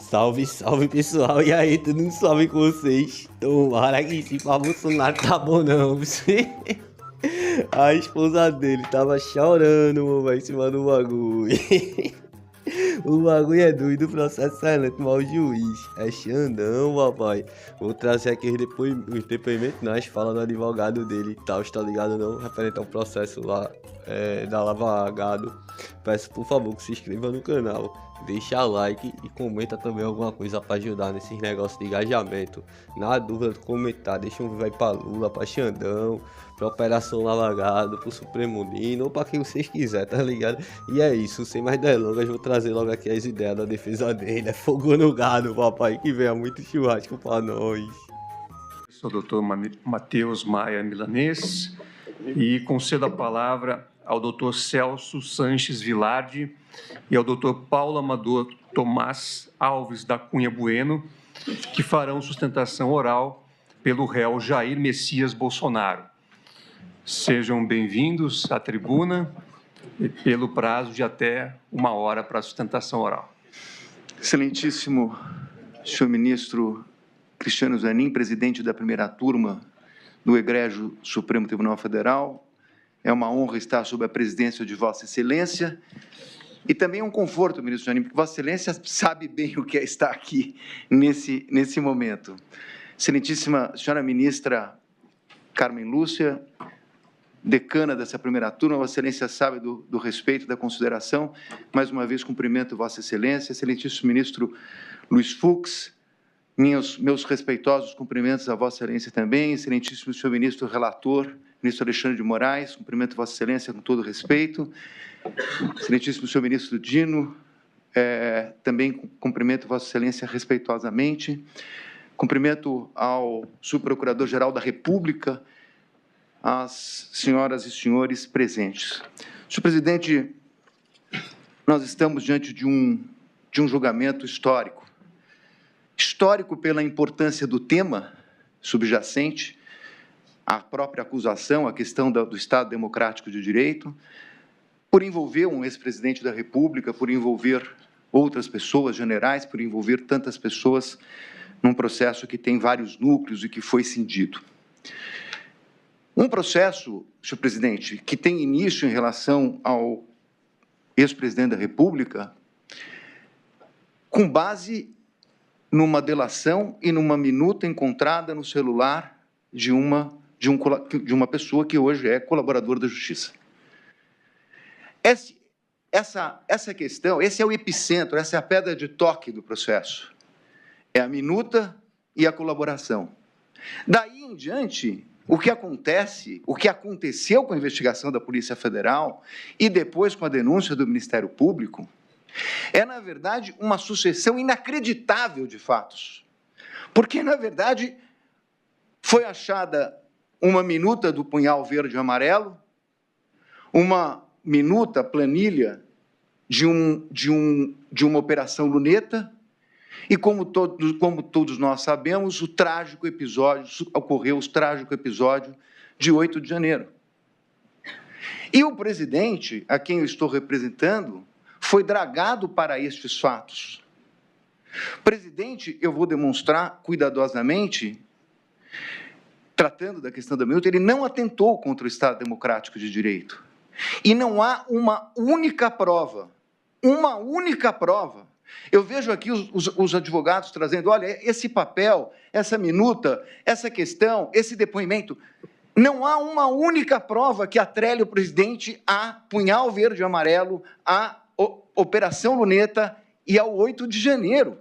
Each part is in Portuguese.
Salve, salve pessoal, e aí, tudo salve com vocês? Tomara que esse pra Bolsonaro tá bom não. A esposa dele tava chorando, mano, em cima do bagulho. O bagulho é doido, o processo é lento, mas o juiz é Xandão, papai. Vou trazer aqui os depoimentos, nós falando do advogado dele e tal, tá ligado não? Referente ao processo lá da Lava Gado. Peço por favor que se inscreva no canal, deixa like e comenta também alguma coisa pra ajudar nesses negócios de engajamento. Na dúvida, comentar, deixa um vai pra Lula, pra Xandão, pra Operação Lava Gado, pro Supremo Dino, ou pra quem vocês quiserem, tá ligado? E é isso, sem mais delongas, vou trazer logo aqui as ideias da defesa dele. É fogo no gado, papai, que venha muito churrasco pra nós. Sou o doutor Matheus Maia Milanês e concedo a palavra ao doutor Celso Sanches Vilardi e ao doutor Paulo Amador Tomás Alves da Cunha Bueno, que farão sustentação oral pelo réu Jair Messias Bolsonaro. Sejam bem-vindos à tribuna e pelo prazo de até 1 hora para a sustentação oral. Excelentíssimo senhor ministro Cristiano Zanin, presidente da primeira turma do Egrégio Supremo Tribunal Federal, é uma honra estar sob a presidência de Vossa Excelência e também é um conforto, ministro Zanin, porque Vossa Excelência sabe bem o que é estar aqui nesse momento. Excelentíssima senhora ministra Carmen Lúcia, decana dessa primeira turma, Vossa Excelência sabe do respeito, da consideração. Mais uma vez, cumprimento Vossa Excelência, excelentíssimo ministro Luiz Fux, meus respeitosos cumprimentos a Vossa Excelência também, excelentíssimo senhor ministro relator, ministro Alexandre de Moraes, cumprimento Vossa Excelência com todo respeito, excelentíssimo senhor ministro Dino, também cumprimento Vossa Excelência respeitosamente, cumprimento ao subprocurador-geral da República, as senhoras e senhores presentes. Senhor presidente, nós estamos diante de um julgamento histórico. Histórico pela importância do tema subjacente, a própria acusação, a questão do Estado Democrático de Direito, por envolver um ex-presidente da República, por envolver outras pessoas, generais, por envolver tantas pessoas num processo que tem vários núcleos e que foi cindido. Um processo, senhor presidente, que tem início em relação ao ex-presidente da República, com base numa delação e numa minuta encontrada no celular de uma pessoa que hoje é colaborador da Justiça. Essa questão, esse é o epicentro, essa é a pedra de toque do processo. É a minuta e a colaboração. Daí em diante, o que aconteceu com a investigação da Polícia Federal e depois com a denúncia do Ministério Público, é, na verdade, uma sucessão inacreditável de fatos. Porque, na verdade, foi achada uma minuta do punhal verde e amarelo, uma minuta, planilha, de uma operação luneta, e como todos nós sabemos, ocorreu o trágico episódio de 8 de janeiro. E o presidente, a quem eu estou representando, foi dragado para estes fatos. Presidente, eu vou demonstrar cuidadosamente, tratando da questão da minuta, ele não atentou contra o Estado Democrático de Direito. E não há uma única prova. Eu vejo aqui os advogados trazendo, olha, esse papel, essa minuta, essa questão, esse depoimento, não há uma única prova que atrele o presidente a punhal verde e amarelo, a Operação Luneta e ao 8 de janeiro.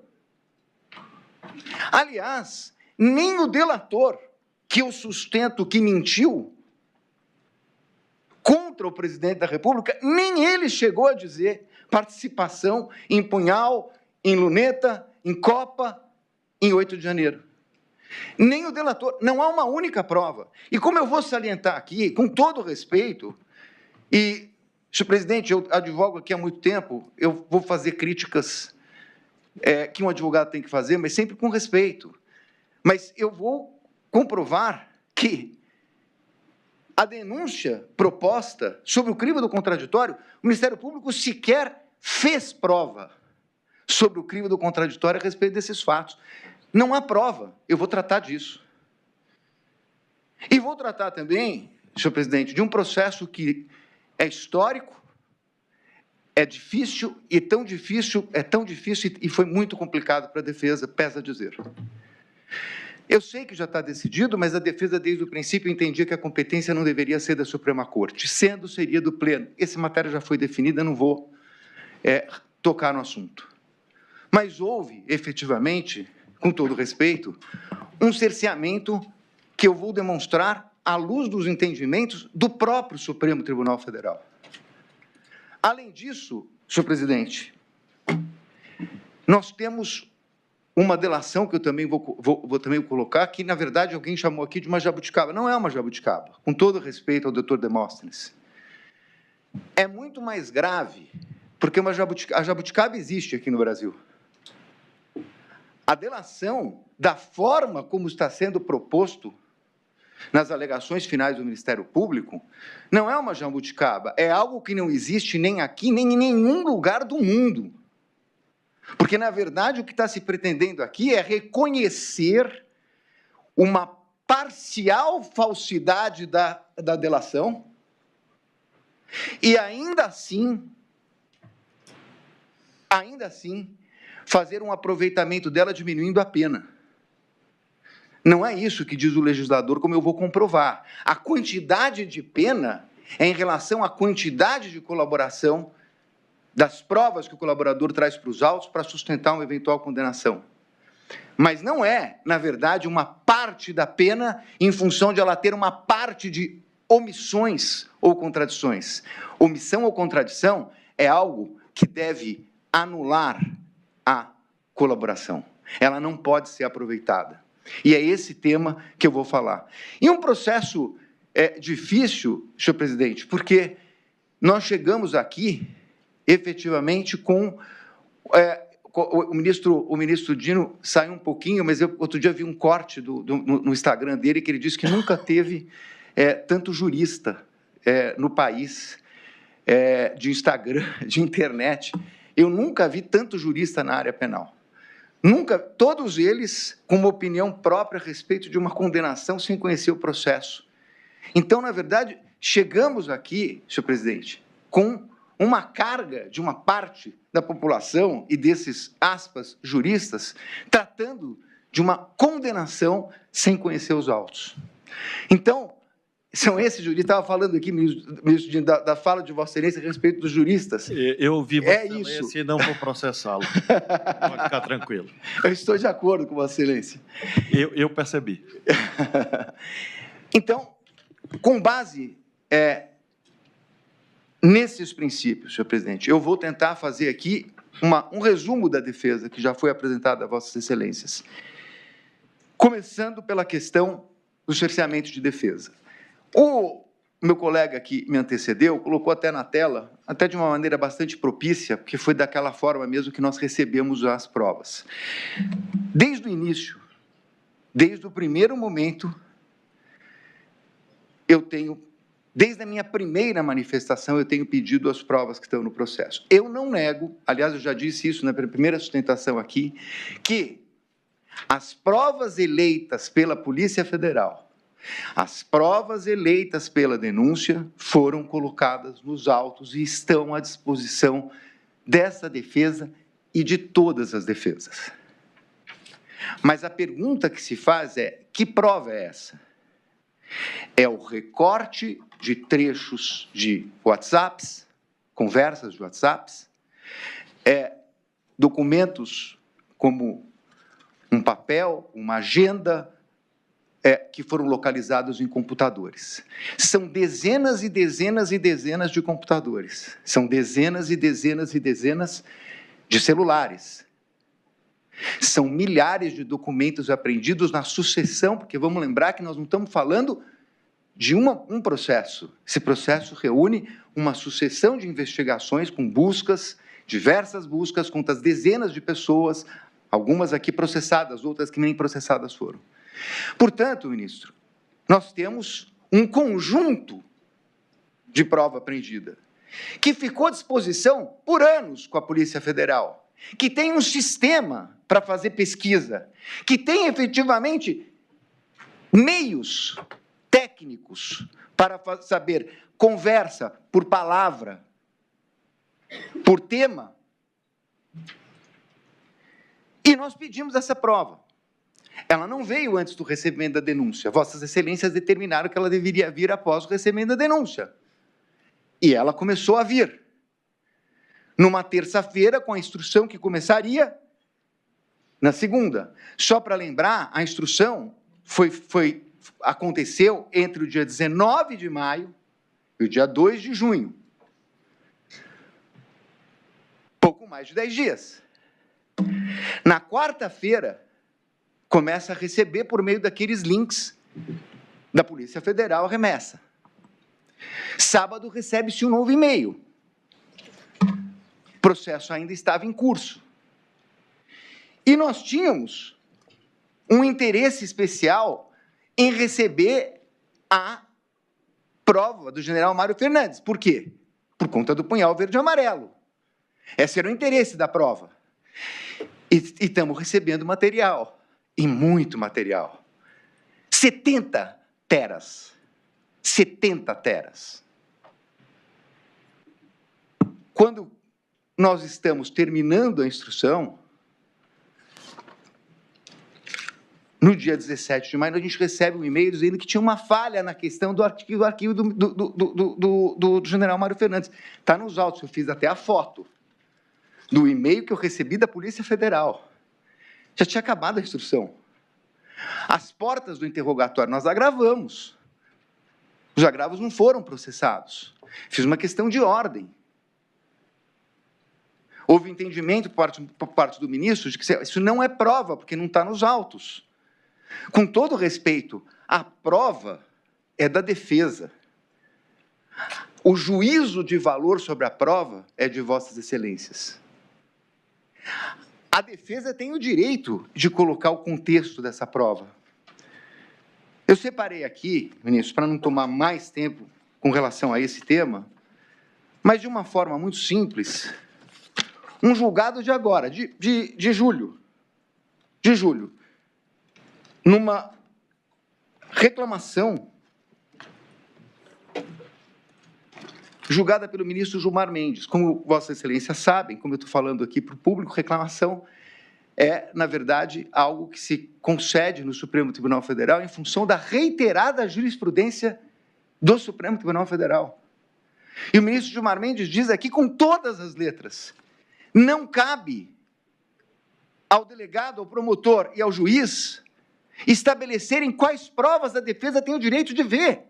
Aliás, nem o delator, que eu sustento que mentiu contra o presidente da República, nem ele chegou a dizer participação em punhal, em luneta, em copa, em 8 de janeiro. Nem o delator, não há uma única prova. E como eu vou salientar aqui, com todo respeito, e, senhor presidente, eu advogo aqui há muito tempo, eu vou fazer críticas que um advogado tem que fazer, mas sempre com respeito. Mas eu vou comprovar que a denúncia proposta sobre o crime do contraditório, o Ministério Público sequer fez prova sobre o crime do contraditório a respeito desses fatos. Não há prova, eu vou tratar disso. E vou tratar também, senhor presidente, de um processo que é histórico, é difícil, é tão difícil e foi muito complicado para a defesa, pesa dizer. Eu sei que já está decidido, mas a defesa, desde o princípio, entendia que a competência não deveria ser da Suprema Corte, sendo, seria do Pleno. Essa matéria já foi definida, não vou tocar no assunto. Mas houve, efetivamente, com todo respeito, um cerceamento que eu vou demonstrar à luz dos entendimentos do próprio Supremo Tribunal Federal. Além disso, senhor presidente, nós temos uma delação que eu também vou também colocar, que, na verdade, alguém chamou aqui de uma jabuticaba. Não é uma jabuticaba, com todo respeito ao doutor Demóstenes. É muito mais grave, porque a jabuticaba existe aqui no Brasil. A delação, da forma como está sendo proposto nas alegações finais do Ministério Público, não é uma jabuticaba, é algo que não existe nem aqui, nem em nenhum lugar do mundo. Porque, na verdade, o que está se pretendendo aqui é reconhecer uma parcial falsidade da delação e, ainda assim, fazer um aproveitamento dela diminuindo a pena. Não é isso que diz o legislador, como eu vou comprovar. A quantidade de pena é em relação à quantidade de colaboração das provas que o colaborador traz para os autos para sustentar uma eventual condenação. Mas não é, na verdade, uma parte da pena em função de ela ter uma parte de omissões ou contradições. Omissão ou contradição é algo que deve anular a colaboração. Ela não pode ser aproveitada. E é esse tema que eu vou falar. E um processo difícil, senhor presidente, porque nós chegamos aqui, efetivamente, com... o ministro Dino saiu um pouquinho, mas eu outro dia vi um corte no Instagram dele, que ele disse que nunca teve tanto jurista no país, de Instagram, de internet. Eu nunca vi tanto jurista na área penal. Nunca, todos eles com uma opinião própria a respeito de uma condenação sem conhecer o processo. Então, na verdade, chegamos aqui, senhor presidente, com uma carga de uma parte da população e desses, aspas, juristas, tratando de uma condenação sem conhecer os autos. Então, são esses juristas, estava falando aqui, ministro, da fala de Vossa Excelência a respeito dos juristas. Eu ouvi Vossa Excelência e não vou processá-lo. Pode ficar tranquilo. Eu estou de acordo com Vossa Excelência. Eu percebi. Então, com base nesses princípios, senhor presidente, eu vou tentar fazer aqui um resumo da defesa que já foi apresentada a Vossas Excelências. Começando pela questão do cerceamento de defesa. O meu colega que me antecedeu colocou até na tela, até de uma maneira bastante propícia, porque foi daquela forma mesmo que nós recebemos as provas. Desde o início, desde o primeiro momento, desde a minha primeira manifestação, eu tenho pedido as provas que estão no processo. Eu não nego, aliás, eu já disse isso na primeira sustentação aqui, que as provas eleitas pela Polícia Federal, as provas eleitas pela denúncia foram colocadas nos autos e estão à disposição dessa defesa e de todas as defesas. Mas a pergunta que se faz é: que prova é essa? É o recorte de trechos de WhatsApps, conversas de WhatsApps, documentos como um papel, uma agenda, que foram localizados em computadores. São dezenas e dezenas e dezenas de computadores. São dezenas e dezenas e dezenas de celulares. São milhares de documentos apreendidos na sucessão, porque vamos lembrar que nós não estamos falando de um processo. Esse processo reúne uma sucessão de investigações com buscas, diversas buscas contra as dezenas de pessoas, algumas aqui processadas, outras que nem processadas foram. Portanto, ministro, nós temos um conjunto de prova apreendida, que ficou à disposição por anos com a Polícia Federal. que tem um sistema para fazer pesquisa, que tem efetivamente meios técnicos para saber conversa por palavra, por tema. E nós pedimos essa prova. Ela não veio antes do recebimento da denúncia. Vossas Excelências determinaram que ela deveria vir após o recebimento da denúncia. E ela começou a vir. Numa terça-feira, com a instrução que começaria na segunda. Só para lembrar, a instrução aconteceu entre o dia 19 de maio e o dia 2 de junho. Pouco mais de 10 dias. Na quarta-feira, começa a receber, por meio daqueles links da Polícia Federal, a remessa. Sábado, recebe-se um novo e-mail. O processo ainda estava em curso. E nós tínhamos um interesse especial em receber a prova do general Mário Fernandes. Por quê? Por conta do punhal verde e amarelo. Esse era o interesse da prova. E estamos recebendo material. E muito material. 70 teras. 70 teras. Quando nós estamos terminando a instrução, no dia 17 de maio, a gente recebe um e-mail dizendo que tinha uma falha na questão do arquivo do general Mário Fernandes. Está nos autos, eu fiz até a foto do e-mail que eu recebi da Polícia Federal. Já tinha acabado a instrução. As portas do interrogatório nós agravamos. Os agravos não foram processados. Fiz uma questão de ordem. Houve entendimento por parte do ministro de que isso não é prova, porque não está nos autos. Com todo respeito, a prova é da defesa. O juízo de valor sobre a prova é de Vossas Excelências. A defesa tem o direito de colocar o contexto dessa prova. Eu separei aqui, ministro, para não tomar mais tempo com relação a esse tema, mas de uma forma muito simples, um julgado de agora, de julho, numa reclamação julgada pelo ministro Gilmar Mendes. Como Vossa Excelência sabem, como eu estou falando aqui para o público, reclamação é, na verdade, algo que se concede no Supremo Tribunal Federal em função da reiterada jurisprudência do Supremo Tribunal Federal. E o ministro Gilmar Mendes diz aqui com todas as letras, não cabe ao delegado, ao promotor e ao juiz estabelecerem quais provas a defesa tem o direito de ver.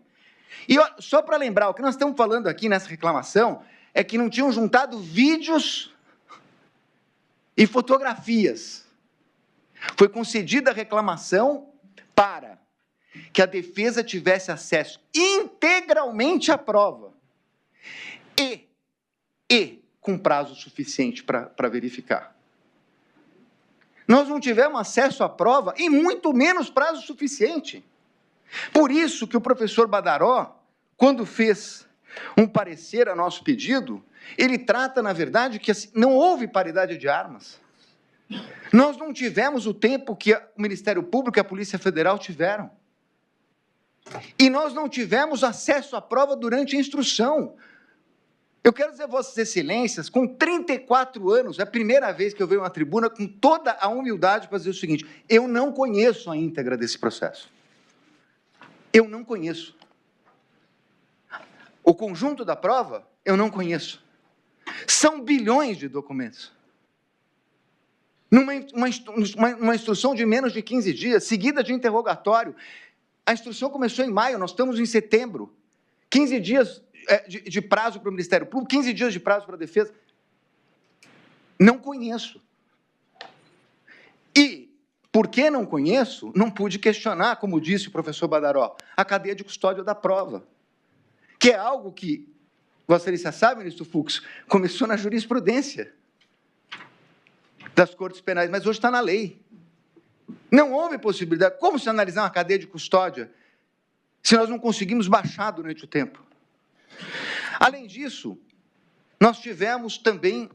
E só para lembrar, o que nós estamos falando aqui nessa reclamação é que não tinham juntado vídeos e fotografias. Foi concedida a reclamação para que a defesa tivesse acesso integralmente à prova e com prazo suficiente para verificar. Nós não tivemos acesso à prova e muito menos prazo suficiente. Por isso que o professor Badaró, quando fez um parecer a nosso pedido, ele trata, na verdade, que não houve paridade de armas. Nós não tivemos o tempo que o Ministério Público e a Polícia Federal tiveram. E nós não tivemos acesso à prova durante a instrução. Eu quero dizer a Vossas Excelências, com 34 anos, é a primeira vez que eu venho à tribuna com toda a humildade para dizer o seguinte, eu não conheço a íntegra desse processo. Eu não conheço. O conjunto da prova, eu não conheço. São bilhões de documentos. Numa instrução de menos de 15 dias, seguida de interrogatório. A instrução começou em maio, nós estamos em setembro. 15 dias de prazo para o Ministério Público, 15 dias de prazo para a defesa. Não conheço. E, porque não conheço, não pude questionar, como disse o professor Badaró, a cadeia de custódia da prova, que é algo que, Vossa Excelência sabe, ministro Fux, começou na jurisprudência das Cortes Penais, mas hoje está na lei. Não houve possibilidade. Como se analisar uma cadeia de custódia se nós não conseguimos baixar durante o tempo? Além disso, nós tivemos também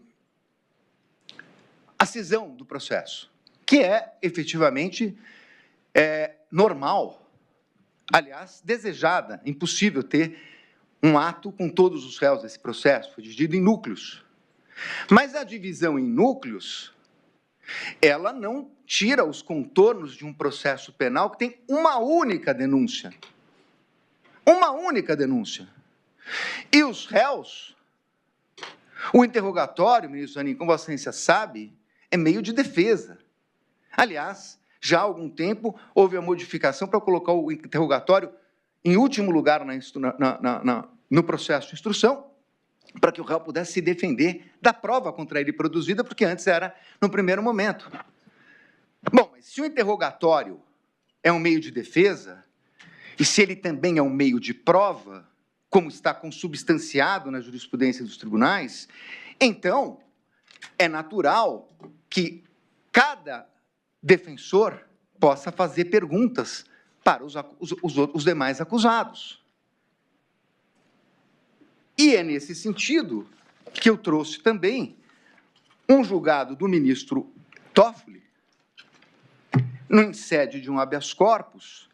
a cisão do processo, que é, efetivamente, normal, aliás, desejada, impossível ter um ato com todos os réus desse processo, foi dividido em núcleos. Mas a divisão em núcleos, ela não tira os contornos de um processo penal que tem uma única denúncia. Uma única denúncia. E os réus, o interrogatório, ministro Zanin, como Vossa Excelência sabe, é meio de defesa. Aliás, já há algum tempo houve a modificação para colocar o interrogatório em último lugar no processo de instrução, para que o réu pudesse se defender da prova contra ele produzida, porque antes era no primeiro momento. Bom, mas se o interrogatório é um meio de defesa, e se ele também é um meio de prova, como está consubstanciado na jurisprudência dos tribunais, então é natural que cada defensor possa fazer perguntas para os demais acusados. E é nesse sentido que eu trouxe também um julgado do ministro Toffoli, em sede de um habeas corpus,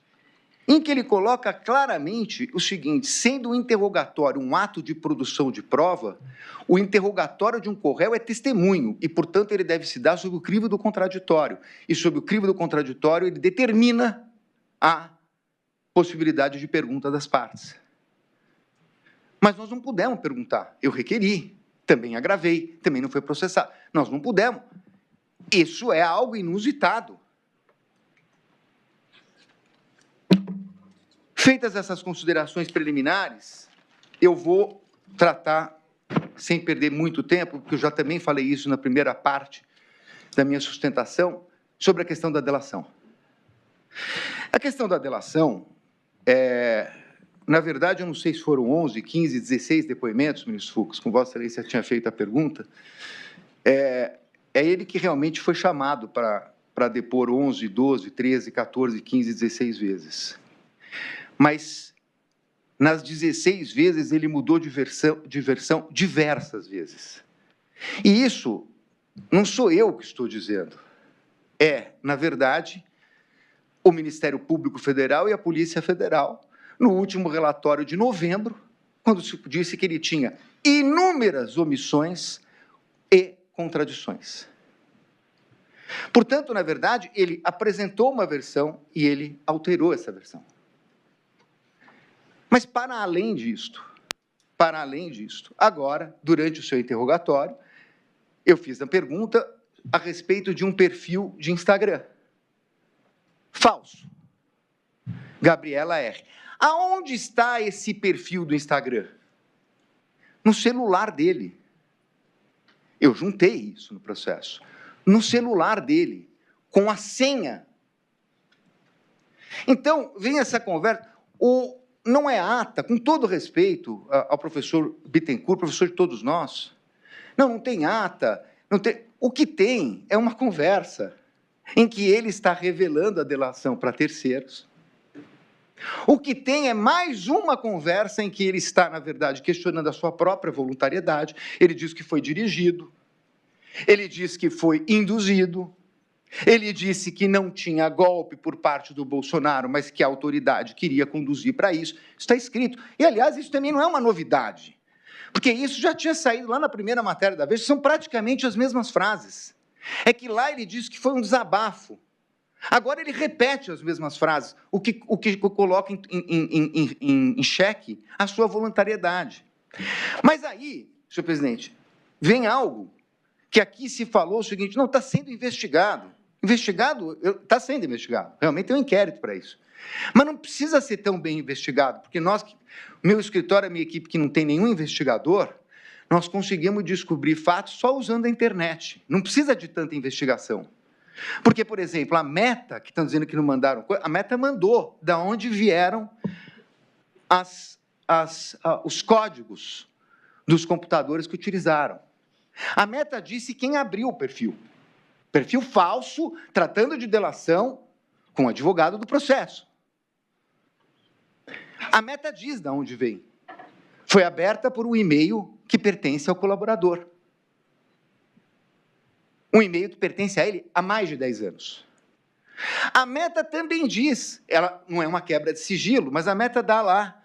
em que ele coloca claramente o seguinte: sendo o interrogatório um ato de produção de prova, o interrogatório de um corréu é testemunho e, portanto, ele deve se dar sob o crivo do contraditório. E, sob o crivo do contraditório, ele determina a possibilidade de pergunta das partes. Mas nós não pudemos perguntar. Eu requeri, também agravei, também não foi processado. Nós não pudemos. Isso é algo inusitado. Feitas essas considerações preliminares, eu vou tratar, sem perder muito tempo, porque eu já também falei isso na primeira parte da minha sustentação, sobre a questão da delação. A questão da delação, na verdade, eu não sei se foram 11, 15, 16 depoimentos, ministro Fux, como Vossa Excelência tinha feito a pergunta, é ele que realmente foi chamado para depor 11, 12, 13, 14, 15, 16 vezes. Mas, nas 16 vezes, ele mudou de versão diversas vezes. E isso não sou eu que estou dizendo. Na verdade, o Ministério Público Federal e a Polícia Federal, no último relatório de novembro, quando se disse que ele tinha inúmeras omissões e contradições. Portanto, na verdade, ele apresentou uma versão e ele alterou essa versão. Mas, para além disto, agora, durante o seu interrogatório, eu fiz a pergunta a respeito de um perfil de Instagram. Falso. Gabriela R. Aonde está esse perfil do Instagram? No celular dele. Eu juntei isso no processo. No celular dele, com a senha. Então, vem essa conversa. Não é ata, com todo respeito ao professor Bittencourt, professor de todos nós. Não tem ata. Não tem. O que tem é uma conversa em que ele está revelando a delação para terceiros. O que tem é mais uma conversa em que ele está, na verdade, questionando a sua própria voluntariedade. Ele diz que foi dirigido, ele diz que foi induzido, ele disse que não tinha golpe por parte do Bolsonaro, mas que a autoridade queria conduzir para isso. Isso está escrito. E, aliás, isso também não é uma novidade, porque isso já tinha saído lá na primeira matéria da Veja, são praticamente as mesmas frases. É que lá ele disse que foi um desabafo. Agora ele repete as mesmas frases, o que coloca em xeque a sua voluntariedade. Mas aí, senhor presidente, vem algo que aqui se falou o seguinte: não, está sendo investigado. Está sendo investigado. Realmente tem um inquérito para isso. Mas não precisa ser tão bem investigado, porque meu escritório, a minha equipe, que não tem nenhum investigador, nós conseguimos descobrir fatos só usando a internet. Não precisa de tanta investigação. Porque, por exemplo, a Meta, que estão dizendo que não mandaram, a Meta mandou da onde vieram os códigos dos computadores que utilizaram. A Meta disse quem abriu o perfil. Perfil falso, tratando de delação com o advogado do processo. A Meta diz de onde vem. Foi aberta por um e-mail que pertence ao colaborador. Um e-mail que pertence a ele há mais de 10 anos. A Meta também diz, ela não é uma quebra de sigilo, mas a Meta dá lá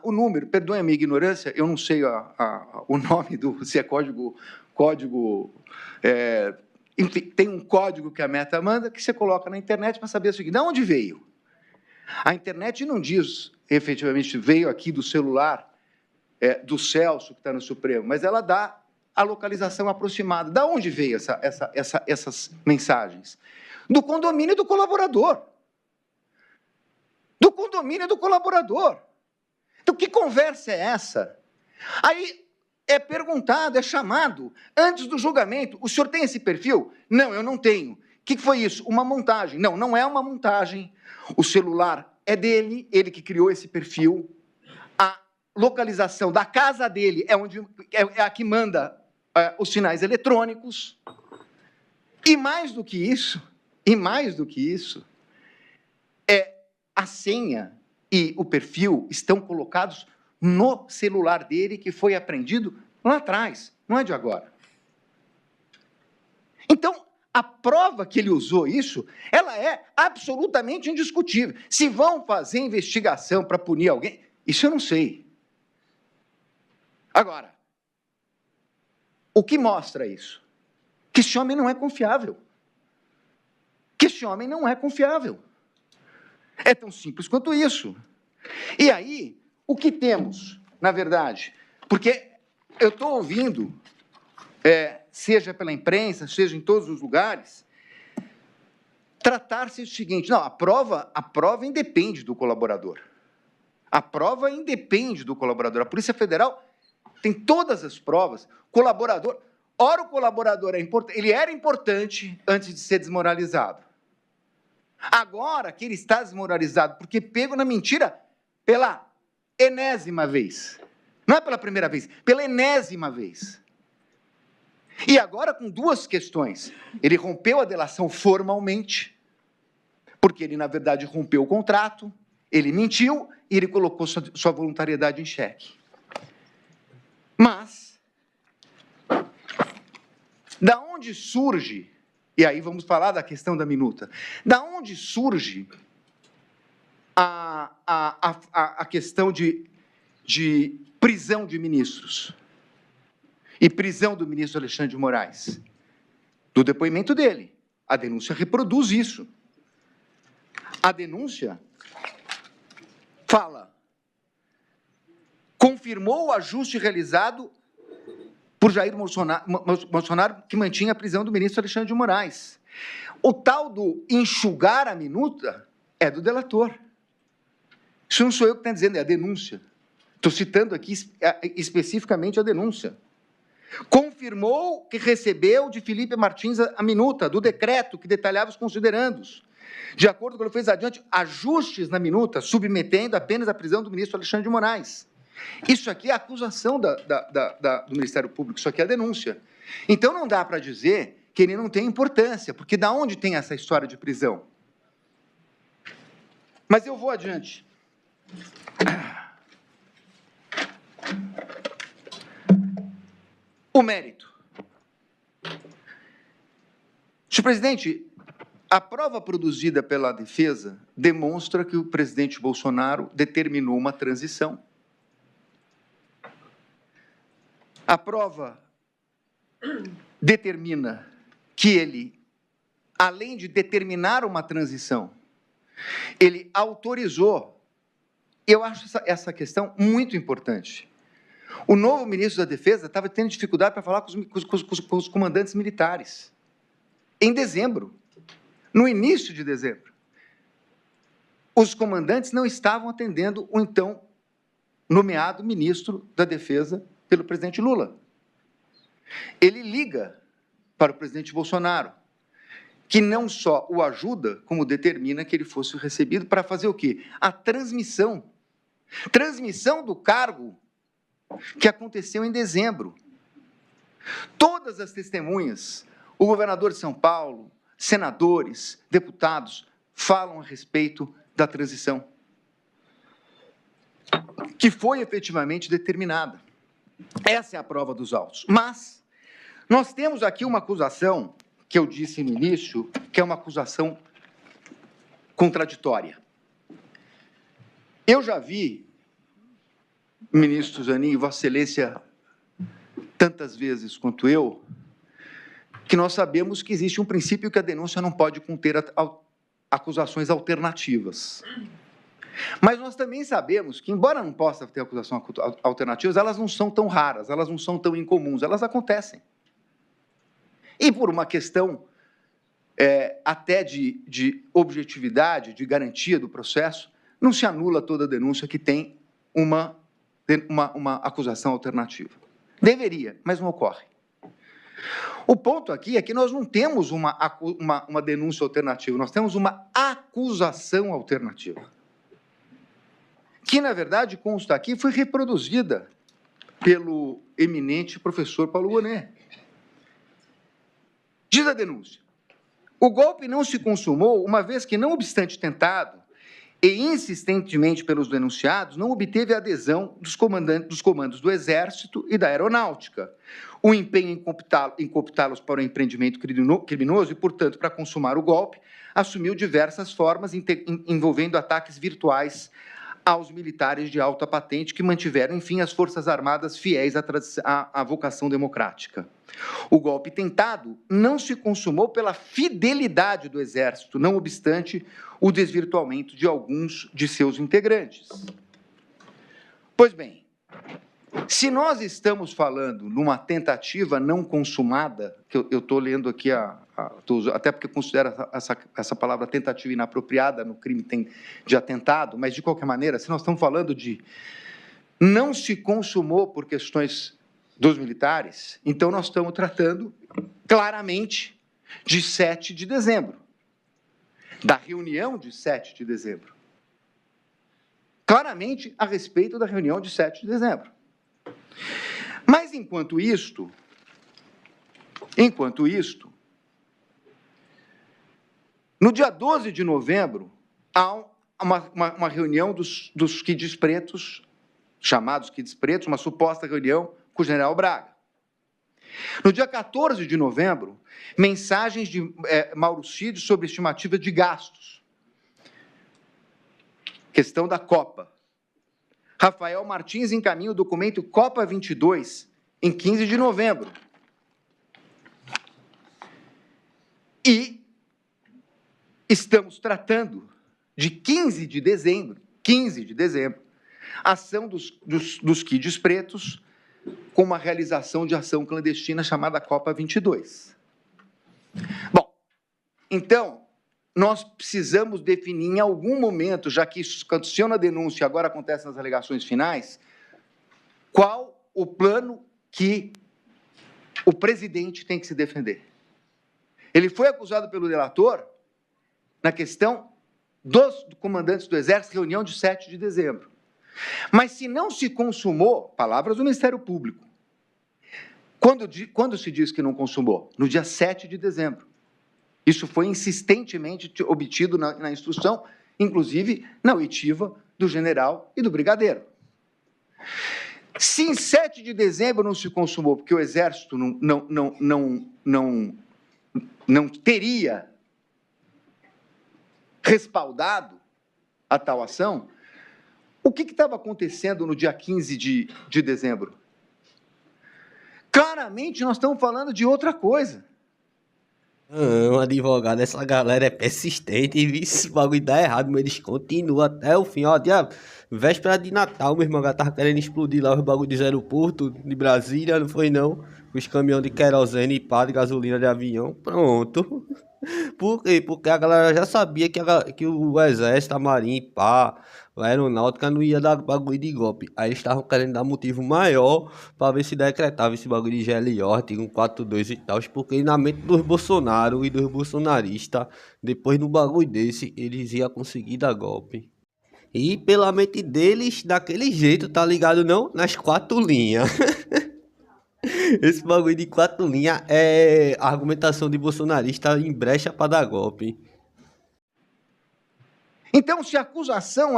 o número, perdoe a minha ignorância, eu não sei o nome se é código enfim, tem um código que a Meta manda que você coloca na internet para saber o seguinte, de onde veio? A internet não diz, efetivamente, veio aqui do celular do Celso, que está no Supremo, mas ela dá a localização aproximada. De onde veio essas mensagens? Do condomínio do colaborador. Do condomínio do colaborador. Então, que conversa é essa? Aí é perguntado, é chamado, antes do julgamento, o senhor tem esse perfil? Não, eu não tenho. O que foi isso? Uma montagem. Não, não é uma montagem. O celular é dele, ele que criou esse perfil. A localização da casa dele é a que manda os sinais eletrônicos. E mais do que isso, a senha e o perfil estão colocados no celular dele, que foi apreendido lá atrás, não é de agora. Então, a prova que ele usou isso, ela é absolutamente indiscutível. Se vão fazer investigação para punir alguém, isso eu não sei. Agora, o que mostra isso? Que esse homem não é confiável. Que esse homem não é confiável. É tão simples quanto isso. E aí, o que temos, na verdade? Porque eu estou ouvindo, seja pela imprensa, seja em todos os lugares, tratar-se o seguinte, não, a prova independe do colaborador. A prova independe do colaborador. A Polícia Federal tem todas as provas. Colaborador, ora o colaborador ele era importante antes de ser desmoralizado. Agora que ele está desmoralizado, porque pego na mentira pela enésima vez. Não é pela primeira vez, pela enésima vez. E agora com duas questões. Ele rompeu a delação formalmente, porque ele, na verdade, rompeu o contrato, ele mentiu e ele colocou sua voluntariedade em xeque. Mas, da onde surge, e aí vamos falar da questão da minuta, da onde surge a questão de prisão de ministros e prisão do ministro Alexandre de Moraes? Do depoimento dele. A denúncia reproduz isso. A denúncia fala, confirmou o ajuste realizado por Jair Bolsonaro, que mantinha a prisão do ministro Alexandre de Moraes. O tal do enxugar a minuta é do delator. Isso não sou eu que estou dizendo, é a denúncia. Estou citando aqui especificamente a denúncia. Confirmou que recebeu de Felipe Martins a minuta do decreto que detalhava os considerandos. De acordo com o que ele fez adiante, ajustes na minuta, submetendo apenas a prisão do ministro Alexandre de Moraes. Isso aqui é a acusação do Ministério Público, isso aqui é a denúncia. Então, não dá para dizer que ele não tem importância, porque da onde tem essa história de prisão? Mas eu vou adiante. O mérito. Senhor presidente, a prova produzida pela defesa demonstra que o presidente Bolsonaro determinou uma transição. A prova determina que ele, além de determinar uma transição, ele autorizou. Eu acho essa questão muito importante. O novo ministro da Defesa estava tendo dificuldade para falar com os comandantes militares. Em dezembro, no início de dezembro, os comandantes não estavam atendendo o então nomeado ministro da Defesa pelo presidente Lula. Ele liga para o presidente Bolsonaro, que não só o ajuda, como determina que ele fosse recebido para fazer o quê? A transmissão do cargo que aconteceu em dezembro. Todas as testemunhas, o governador de São Paulo, senadores, deputados, falam a respeito da transição, que foi efetivamente determinada. Essa é a prova dos autos. Mas Nós temos aqui uma acusação, que eu disse no início, que é uma acusação contraditória. Eu já vi, ministro Zanin e Vossa Excelência, tantas vezes quanto eu, que nós sabemos que existe um princípio que a denúncia não pode conter acusações alternativas. Mas nós também sabemos que, embora não possa ter acusações alternativas, elas não são tão raras, elas não são tão incomuns, elas acontecem. E por uma questão até de objetividade, de garantia do processo, não se anula toda denúncia que tem uma acusação alternativa. Deveria, mas não ocorre. O ponto aqui é que nós não temos uma denúncia alternativa, nós temos uma acusação alternativa, que, na verdade, consta aqui, foi reproduzida pelo eminente professor Paulo Gonet. Diz a denúncia: o golpe não se consumou, uma vez que, não obstante tentado e insistentemente pelos denunciados, não obteve a adesão dos comandos do Exército e da Aeronáutica, o empenho em cooptá-los para o empreendimento criminoso e, portanto, para consumar o golpe, assumiu diversas formas envolvendo ataques virtuais aos militares de alta patente que mantiveram, enfim, as Forças Armadas fiéis à vocação democrática. O golpe tentado não se consumou pela fidelidade do Exército, não obstante o desvirtuamento de alguns de seus integrantes. Pois bem, se nós estamos falando numa tentativa não consumada, que eu estou lendo aqui, até porque considero essa palavra tentativa inapropriada no crime de atentado, mas, de qualquer maneira, se nós estamos falando de não se consumou por questões dos militares, então nós estamos tratando claramente de 7 de dezembro, da reunião de 7 de dezembro. Claramente a respeito da reunião de 7 de dezembro. Mas, enquanto isto, no dia 12 de novembro, há uma reunião dos quides pretos, chamados quides pretos, uma suposta reunião com o general Braga. No dia 14 de novembro, mensagens de Mauro Cid sobre estimativa de gastos. Questão da Copa. Rafael Martins encaminha o documento Copa 22 em 15 de novembro. E estamos tratando de 15 de dezembro, ação dos quides pretos com uma realização de ação clandestina chamada Copa 22. Bom, então, nós precisamos definir em algum momento, já que isso aconteceu na denúncia e agora acontece nas alegações finais, qual o plano que o presidente tem que se defender. Ele foi acusado pelo delator na questão dos comandantes do Exército, reunião de 7 de dezembro. Mas se não se consumou, palavras do Ministério Público, quando se diz que não consumou? No dia 7 de dezembro. Isso foi insistentemente obtido na instrução, inclusive na oitiva do general e do brigadeiro. Se em 7 de dezembro não se consumou, porque o Exército não teria respaldado a tal ação, o que estava acontecendo no dia 15 de dezembro? Claramente, nós estamos falando de outra coisa. Não, advogado, essa galera é persistente e esse bagulho dá errado, mas eles continuam até o fim. Ó, dia véspera de Natal, meu irmão, já tava querendo explodir lá os bagulhos de aeroporto de Brasília, não foi não? Os caminhões de querosene e pá, de gasolina de avião, pronto. Por quê? Porque a galera já sabia que o Exército, a Marinha, pá, a Aeronáutica não ia dar bagulho de golpe. Aí eles estavam querendo dar motivo maior pra ver se decretava esse bagulho de GLO, artigo 142 e tal, porque na mente dos Bolsonaro e dos bolsonaristas, depois no bagulho desse, eles iam conseguir dar golpe. E pela mente deles, daquele jeito, tá ligado não? Nas 4 linhas. Esse bagulho de 4 linhas é argumentação de bolsonarista em brecha para dar golpe. Então, se a acusação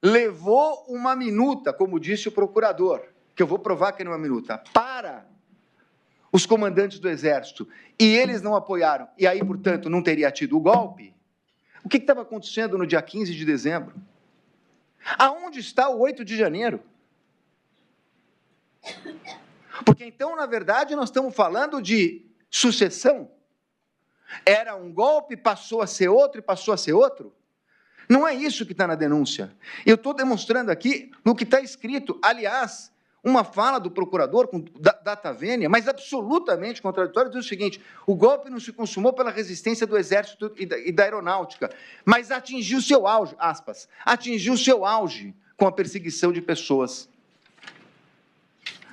levou uma minuta, como disse o procurador, que eu vou provar que não é uma minuta, para os comandantes do Exército, e eles não apoiaram, e aí, portanto, não teria tido o golpe, o que estava acontecendo no dia 15 de dezembro? Aonde está o 8 de janeiro? Porque, então, na verdade, nós estamos falando de sucessão. Era um golpe, passou a ser outro e passou a ser outro? Não é isso que está na denúncia. Eu estou demonstrando aqui no que está escrito. Aliás, uma fala do procurador com data vênia, mas absolutamente contraditória, diz o seguinte: o golpe não se consumou pela resistência do Exército e da Aeronáutica, mas atingiu seu auge, aspas, atingiu seu auge com a perseguição de pessoas.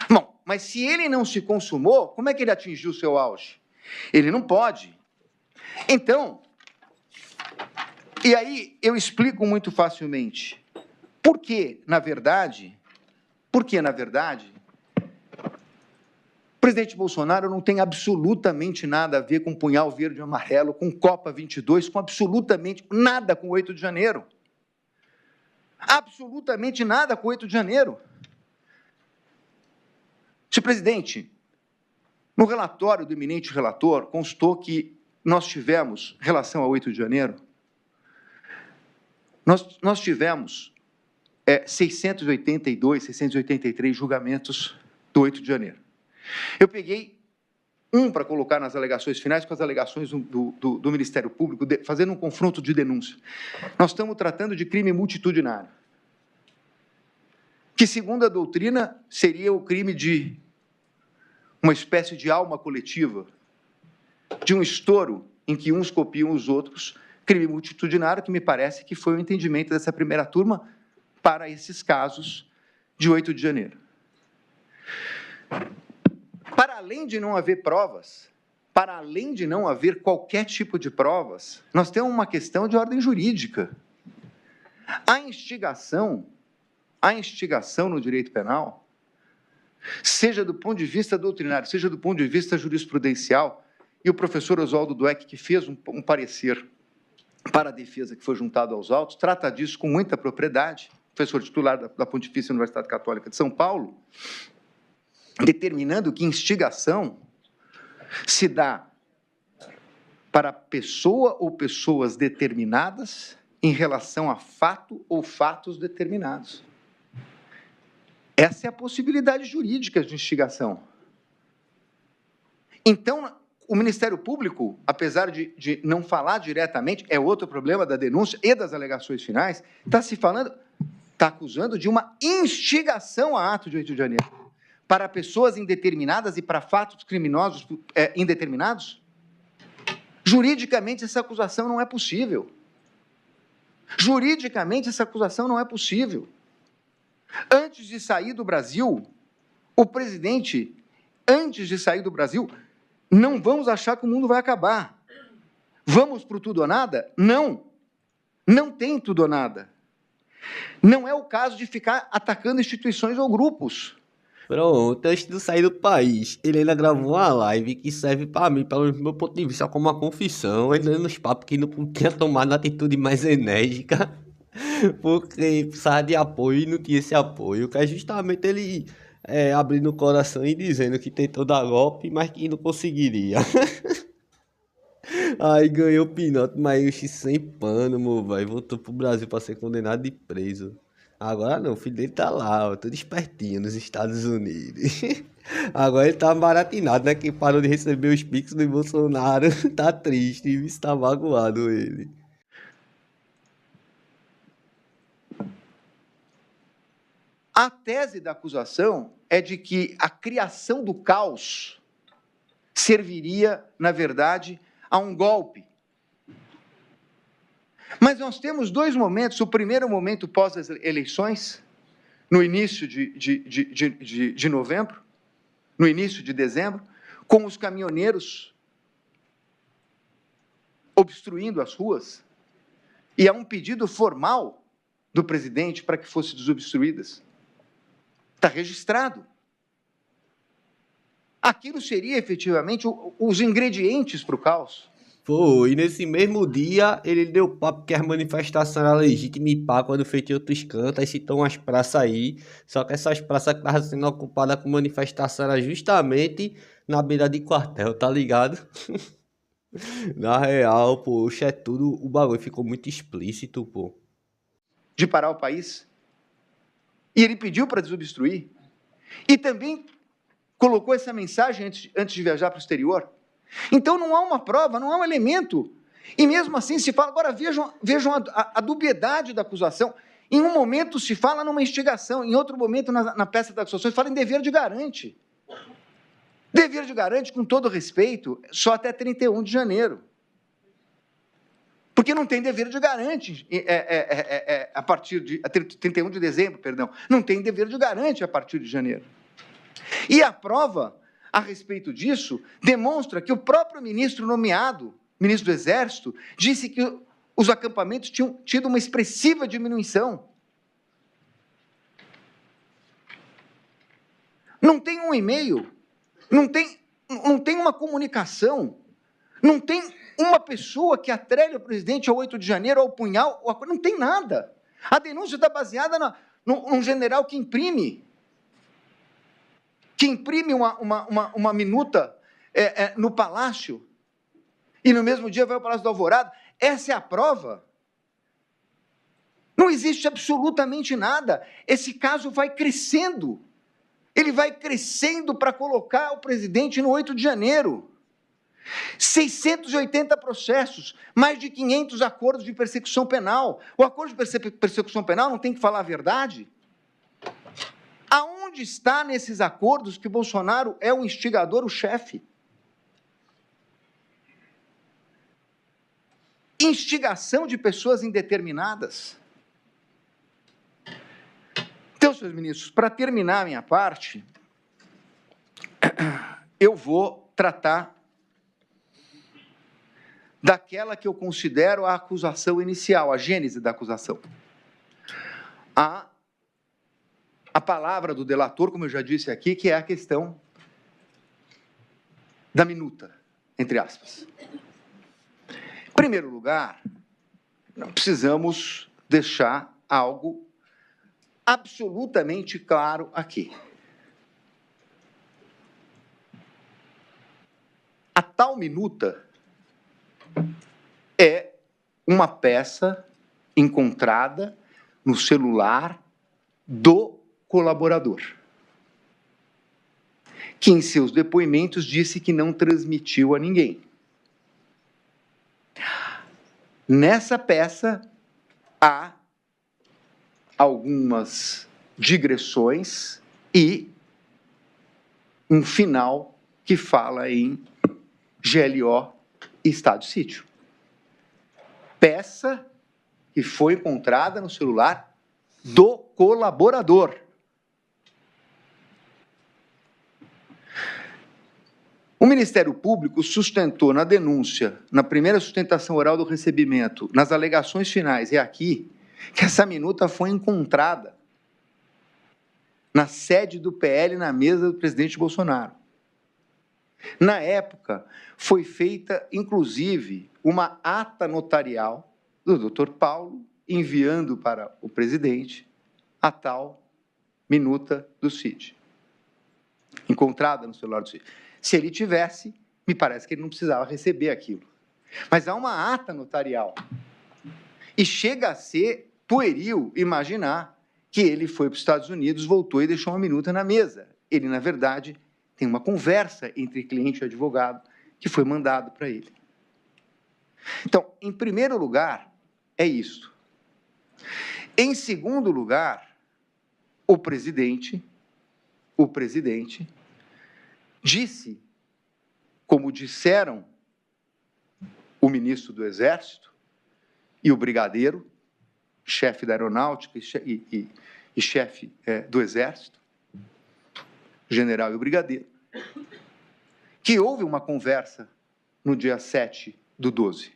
Bom, mas se ele não se consumou, como é que ele atingiu seu auge? Ele não pode. Então, e aí eu explico muito facilmente. Porque, na verdade, o presidente Bolsonaro não tem absolutamente nada a ver com punhal verde e amarelo, com Copa 22, com absolutamente nada com o 8 de janeiro. Absolutamente nada com o 8 de janeiro. Senhor presidente, no relatório do eminente relator, constou que nós tivemos, em relação ao 8 de janeiro, nós tivemos 682, 683 julgamentos do 8 de janeiro. Eu peguei um para colocar nas alegações finais com as alegações do Ministério Público, fazendo um confronto de denúncia. Nós estamos tratando de crime multitudinário, que, segundo a doutrina, seria o crime de uma espécie de alma coletiva, de um estouro em que uns copiam os outros, crime multitudinário, que me parece que foi o entendimento dessa primeira turma para esses casos de 8 de janeiro. Para além de não haver provas, para além de não haver qualquer tipo de provas, nós temos uma questão de ordem jurídica. A instigação no direito penal, seja do ponto de vista doutrinário, seja do ponto de vista jurisprudencial, e o professor Oswaldo Dweck, que fez um parecer para a defesa que foi juntado aos autos, trata disso com muita propriedade, professor titular da Pontifícia Universidade Católica de São Paulo, determinando que instigação se dá para pessoa ou pessoas determinadas em relação a fato ou fatos determinados. Essa é a possibilidade jurídica de instigação. Então, o Ministério Público, apesar de não falar diretamente, é outro problema da denúncia e das alegações finais, está acusando de uma instigação a ato de 8 de janeiro para pessoas indeterminadas e para fatos criminosos indeterminados? Juridicamente, essa acusação não é possível. Juridicamente, essa acusação não é possível. Antes de sair do Brasil, o presidente, não vamos achar que o mundo vai acabar. Vamos para o tudo ou nada? Não. Não tem tudo ou nada. Não é o caso de ficar atacando instituições ou grupos. Pronto, antes de eu sair do país, ele ainda gravou uma live que serve pra mim, pelo meu ponto de vista, como uma confissão, entrando nos papos que não tinha tomado atitude mais enérgica, porque precisava de apoio e não tinha esse apoio, que é justamente ele abrindo o coração e dizendo que tentou dar golpe, mas que não conseguiria. Aí ganhou o pinote, mas sem pano, meu velho, voltou pro Brasil pra ser condenado e preso. Agora não, o filho dele tá lá, ó, todo espertinho nos Estados Unidos. Agora ele tá baratinado, né? Que parou de receber os pix do Bolsonaro. Tá triste, está magoado ele. A tese da acusação é de que a criação do caos serviria, na verdade, a um golpe. Mas nós temos dois momentos. O primeiro momento pós as eleições, no início de novembro, no início de dezembro, com os caminhoneiros obstruindo as ruas, e há um pedido formal do presidente para que fossem desobstruídas. Está registrado. Aquilo seria, efetivamente, os ingredientes para o caos. Foi, e nesse mesmo dia ele deu papo que as manifestações eram legítimas e pá, quando feito em outros cantos, aí citou umas praças aí, só que essas praças que estavam sendo ocupadas com manifestação era justamente na beira de quartel, tá ligado? Na real, pô, é tudo, o bagulho ficou muito explícito, pô. De parar o país. E ele pediu para desobstruir. E também colocou essa mensagem antes de viajar para o exterior. Então não há uma prova, não há um elemento. E mesmo assim se fala, agora vejam a dubiedade da acusação. Em um momento se fala numa instigação, em outro momento na peça da acusação se fala em dever de garante. Dever de garante, com todo respeito, só até 31 de janeiro. Porque não tem dever de garante a partir de 31 de dezembro, perdão. Não tem dever de garante a partir de janeiro. E a prova a respeito disso demonstra que o próprio ministro nomeado, ministro do Exército, disse que os acampamentos tinham tido uma expressiva diminuição. Não tem um e-mail, não tem uma comunicação, não tem uma pessoa que atrele o presidente ao 8 de janeiro, ao punhal, não tem nada. A denúncia está baseada num general que imprime uma minuta no palácio, e no mesmo dia vai ao Palácio do Alvorada. Essa é a prova. Não existe absolutamente nada. Esse caso vai crescendo. Ele vai crescendo para colocar o presidente no 8 de janeiro. 680 processos, mais de 500 acordos de persecução penal. O acordo de persecução penal não tem que falar a verdade? Aonde está nesses acordos que Bolsonaro é o instigador, o chefe? Instigação de pessoas indeterminadas. Então, senhores ministros, para terminar a minha parte, eu vou tratar daquela que eu considero a acusação inicial, a gênese da acusação. A palavra do delator, como eu já disse aqui, que é a questão da minuta, entre aspas. Em primeiro lugar, nós precisamos deixar algo absolutamente claro aqui. A tal minuta é uma peça encontrada no celular do colaborador, que em seus depoimentos disse que não transmitiu a ninguém. Nessa peça há algumas digressões e um final que fala em GLO e estado de sítio. Peça que foi encontrada no celular do colaborador. O Ministério Público sustentou na denúncia, na primeira sustentação oral do recebimento, nas alegações finais e aqui, que essa minuta foi encontrada na sede do PL, na mesa do presidente Bolsonaro. Na época, foi feita, inclusive, uma ata notarial do Dr. Paulo, enviando para o presidente a tal minuta do CID, encontrada no celular do CID. Se ele tivesse, me parece que ele não precisava receber aquilo. Mas há uma ata notarial. E chega a ser pueril imaginar que ele foi para os Estados Unidos, voltou e deixou uma minuta na mesa. Ele, na verdade, tem uma conversa entre cliente e advogado que foi mandado para ele. Então, em primeiro lugar, é isto. Em segundo lugar, o presidente disse, como disseram o ministro do Exército e o brigadeiro, chefe da Aeronáutica e chefe do Exército, general e o brigadeiro, que houve uma conversa no dia 7/12.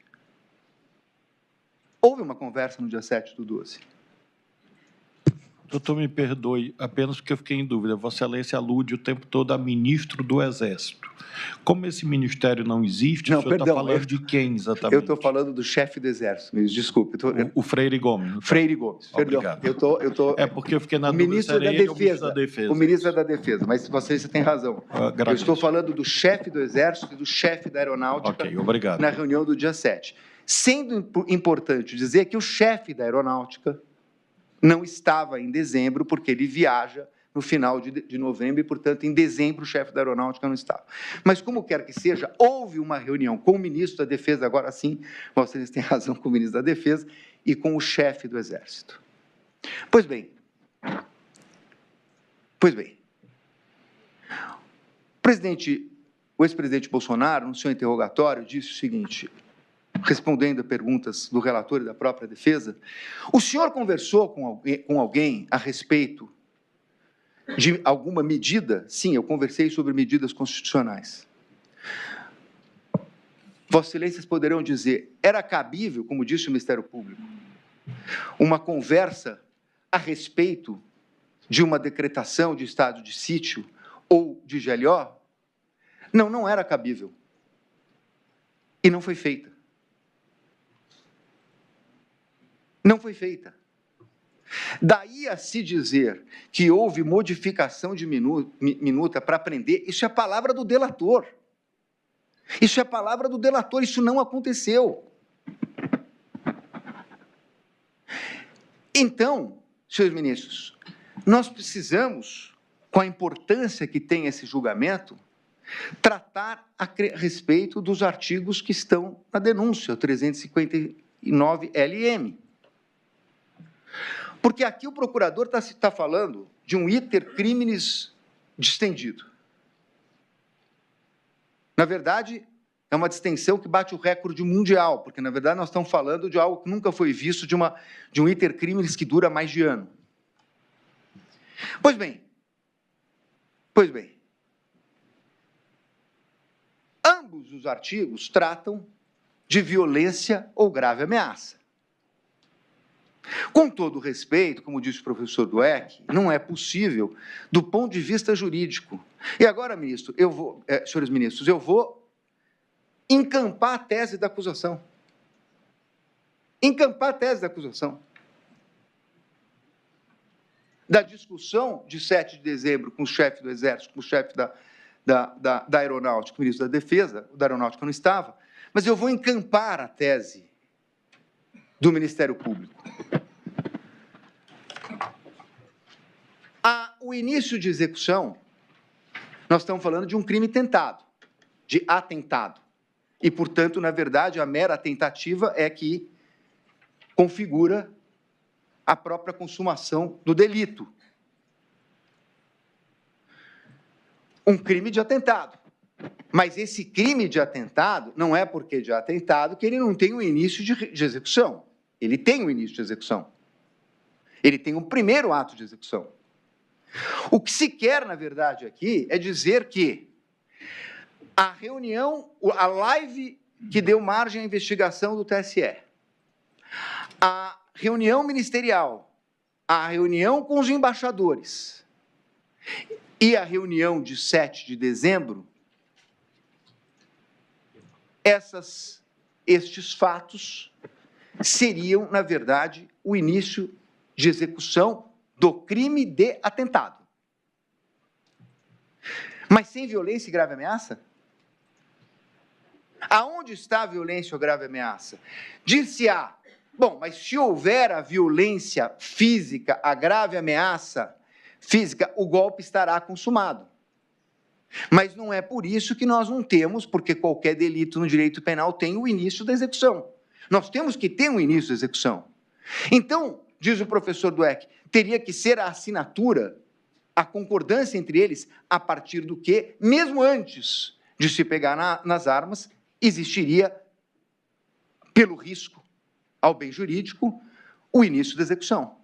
Houve uma conversa no dia 7/12. Doutor, me perdoe, apenas porque eu fiquei em dúvida. Vossa Excelência alude o tempo todo a ministro do Exército. Como esse ministério não existe, Não, o senhor está perdão, falando de quem exatamente? Eu estou falando do chefe do Exército, me desculpe. O Freire Gomes. Freire Gomes, perdão. Obrigado. Eu tô... É porque eu fiquei na o dúvida ministro se era da ele ou o ministro Defesa. da Defesa. O ministro da Defesa, mas você tem razão. Eu Agradeço. estou falando do chefe do Exército e do chefe da Aeronáutica Ok, obrigado. na reunião do dia 7. Sendo importante dizer que o chefe da Aeronáutica não estava em dezembro, porque ele viaja no final de novembro, e, portanto, em dezembro, o chefe da Aeronáutica não estava. Mas, como quer que seja, houve uma reunião com o ministro da Defesa, agora sim, vocês têm razão, com o ministro da Defesa, e com o chefe do Exército. Pois bem, o ex-presidente Bolsonaro, no seu interrogatório, disse o seguinte, respondendo a perguntas do relator e da própria defesa: o senhor conversou com alguém a respeito de alguma medida? Sim, eu conversei sobre medidas constitucionais. Vossas Excelências poderão dizer, era cabível, como disse o Ministério Público, uma conversa a respeito de uma decretação de estado de sítio ou de GLO? Não, não era cabível. E não foi feita. Não foi feita. Daí a se dizer que houve modificação de minuta para prender, isso é a palavra do delator. Isso é a palavra do delator, isso não aconteceu. Então, senhores ministros, nós precisamos, com a importância que tem esse julgamento, tratar a respeito dos artigos que estão na denúncia, o 359 LM. Porque aqui o procurador está falando de um iter criminis distendido. Na verdade, é uma distensão que bate o recorde mundial, porque, na verdade, nós estamos falando de algo que nunca foi visto, de um iter criminis que dura mais de ano. Pois bem, ambos os artigos tratam de violência ou grave ameaça. Com todo respeito, como disse o professor Dweck, não é possível do ponto de vista jurídico. E agora, ministro, senhores ministros, eu vou encampar a tese da acusação. Encampar a tese da acusação. Da discussão de 7 de dezembro com o chefe do Exército, com o chefe da Aeronáutica, o ministro da Defesa, o da Aeronáutica não estava, mas eu vou encampar a tese do Ministério Público. O início de execução, nós estamos falando de um crime tentado, de atentado. E, portanto, na verdade, a mera tentativa é que configura a própria consumação do delito. Um crime de atentado. Mas esse crime de atentado não é porque de atentado que ele não tem o início de execução. Ele tem o início de execução. Ele tem um primeiro ato de execução. O que se quer, na verdade, aqui é dizer que a reunião, a live que deu margem à investigação do TSE, a reunião ministerial, a reunião com os embaixadores e a reunião de 7 de dezembro, estes fatos seriam, na verdade, o início de execução do crime de atentado. Mas sem violência e grave ameaça? Aonde está a violência ou grave ameaça? Dir-se-á, bom, mas se houver a violência física, a grave ameaça física, o golpe estará consumado. Mas não é por isso que nós não temos, porque qualquer delito no direito penal tem o início da execução. Nós temos que ter um início da execução. Então, diz o professor Dweck, teria que ser a assinatura, a concordância entre eles, a partir do que, mesmo antes de se pegar nas armas, existiria, pelo risco ao bem jurídico, o início da execução.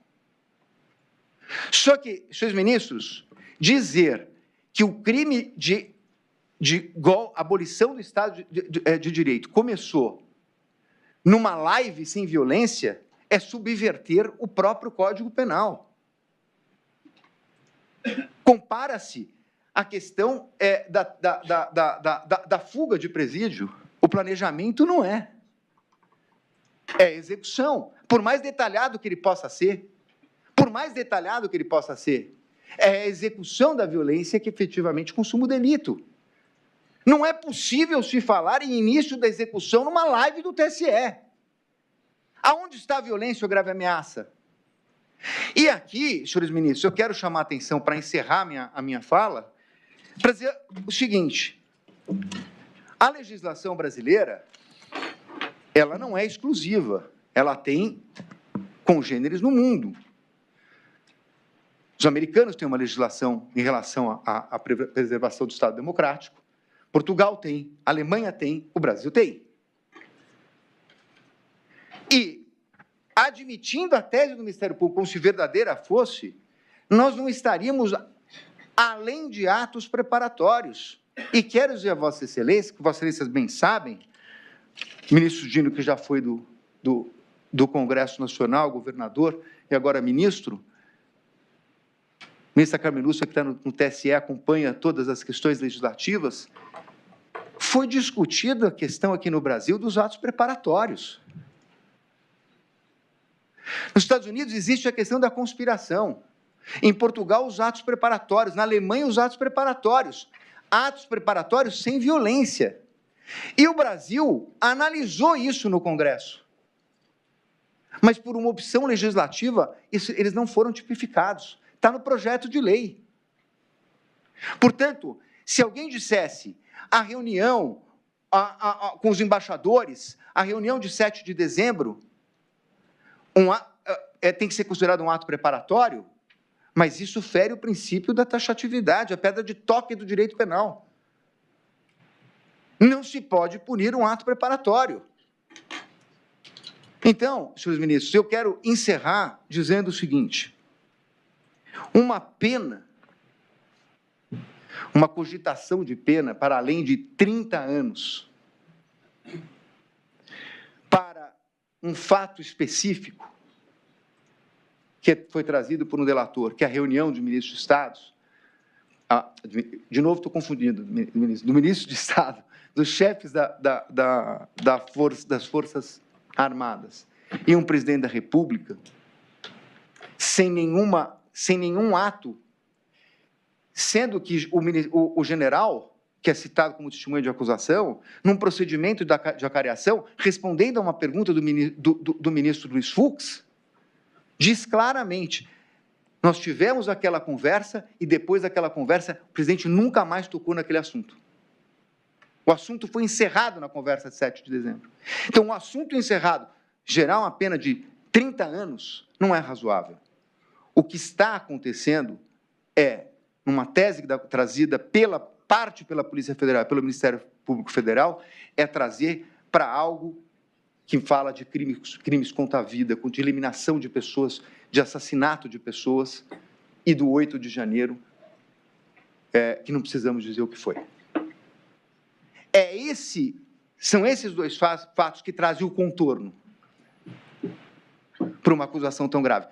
Só que, senhores ministros, dizer que o crime de abolição do Estado de Direito começou numa live sem violência é subverter o próprio Código Penal. Compara-se a questão da fuga de presídio. O planejamento não é. É a execução. Por mais detalhado que ele possa ser, é a execução da violência que efetivamente consuma o delito. Não é possível se falar em início da execução numa live do TSE. Aonde está a violência ou grave ameaça? E aqui, senhores ministros, eu quero chamar a atenção para encerrar a minha fala, para dizer o seguinte: a legislação brasileira, ela não é exclusiva, ela tem congêneres no mundo. Os americanos têm uma legislação em relação à preservação do Estado democrático, Portugal tem, a Alemanha tem, o Brasil tem. E, admitindo a tese do Ministério Público como se verdadeira fosse, nós não estaríamos além de atos preparatórios. E quero dizer a Vossa Excelência, que Vossas Excelências bem sabem, ministro Dino, que já foi do Congresso Nacional, governador, e agora ministro, ministra Carmen Lúcia, que está no TSE, acompanha todas as questões legislativas, foi discutida a questão aqui no Brasil dos atos preparatórios. Nos Estados Unidos existe a questão da conspiração. Em Portugal, os atos preparatórios. Na Alemanha, os atos preparatórios. Atos preparatórios sem violência. E o Brasil analisou isso no Congresso. Mas, por uma opção legislativa, eles não foram tipificados. Está no projeto de lei. Portanto, se alguém dissesse a reunião com os embaixadores, a reunião de 7 de dezembro, tem que ser considerado um ato preparatório, mas isso fere o princípio da taxatividade, a pedra de toque do direito penal. Não se pode punir um ato preparatório. Então, senhores ministros, eu quero encerrar dizendo o seguinte: uma pena, uma cogitação de pena para além de 30 anos, para um fato específico, que foi trazido por um delator, que é a reunião de ministros de Estado, de novo estou confundindo, do ministro de Estado, dos chefes das Forças Armadas, e um presidente da República, sem nenhum ato, sendo que o general, que é citado como testemunha de acusação, num procedimento de acareação, respondendo a uma pergunta do ministro Luiz Fux, diz claramente: nós tivemos aquela conversa e depois daquela conversa o presidente nunca mais tocou naquele assunto. O assunto foi encerrado na conversa de 7 de dezembro. Então, o assunto encerrado, gerar uma pena de 30 anos, não é razoável. O que está acontecendo é, numa tese trazida pela Polícia Federal, pelo Ministério Público Federal, é trazer para algo que fala de crimes contra a vida, de eliminação de pessoas, de assassinato de pessoas, e do 8 de janeiro, que não precisamos dizer o que foi. São esses dois fatos que trazem o contorno para uma acusação tão grave.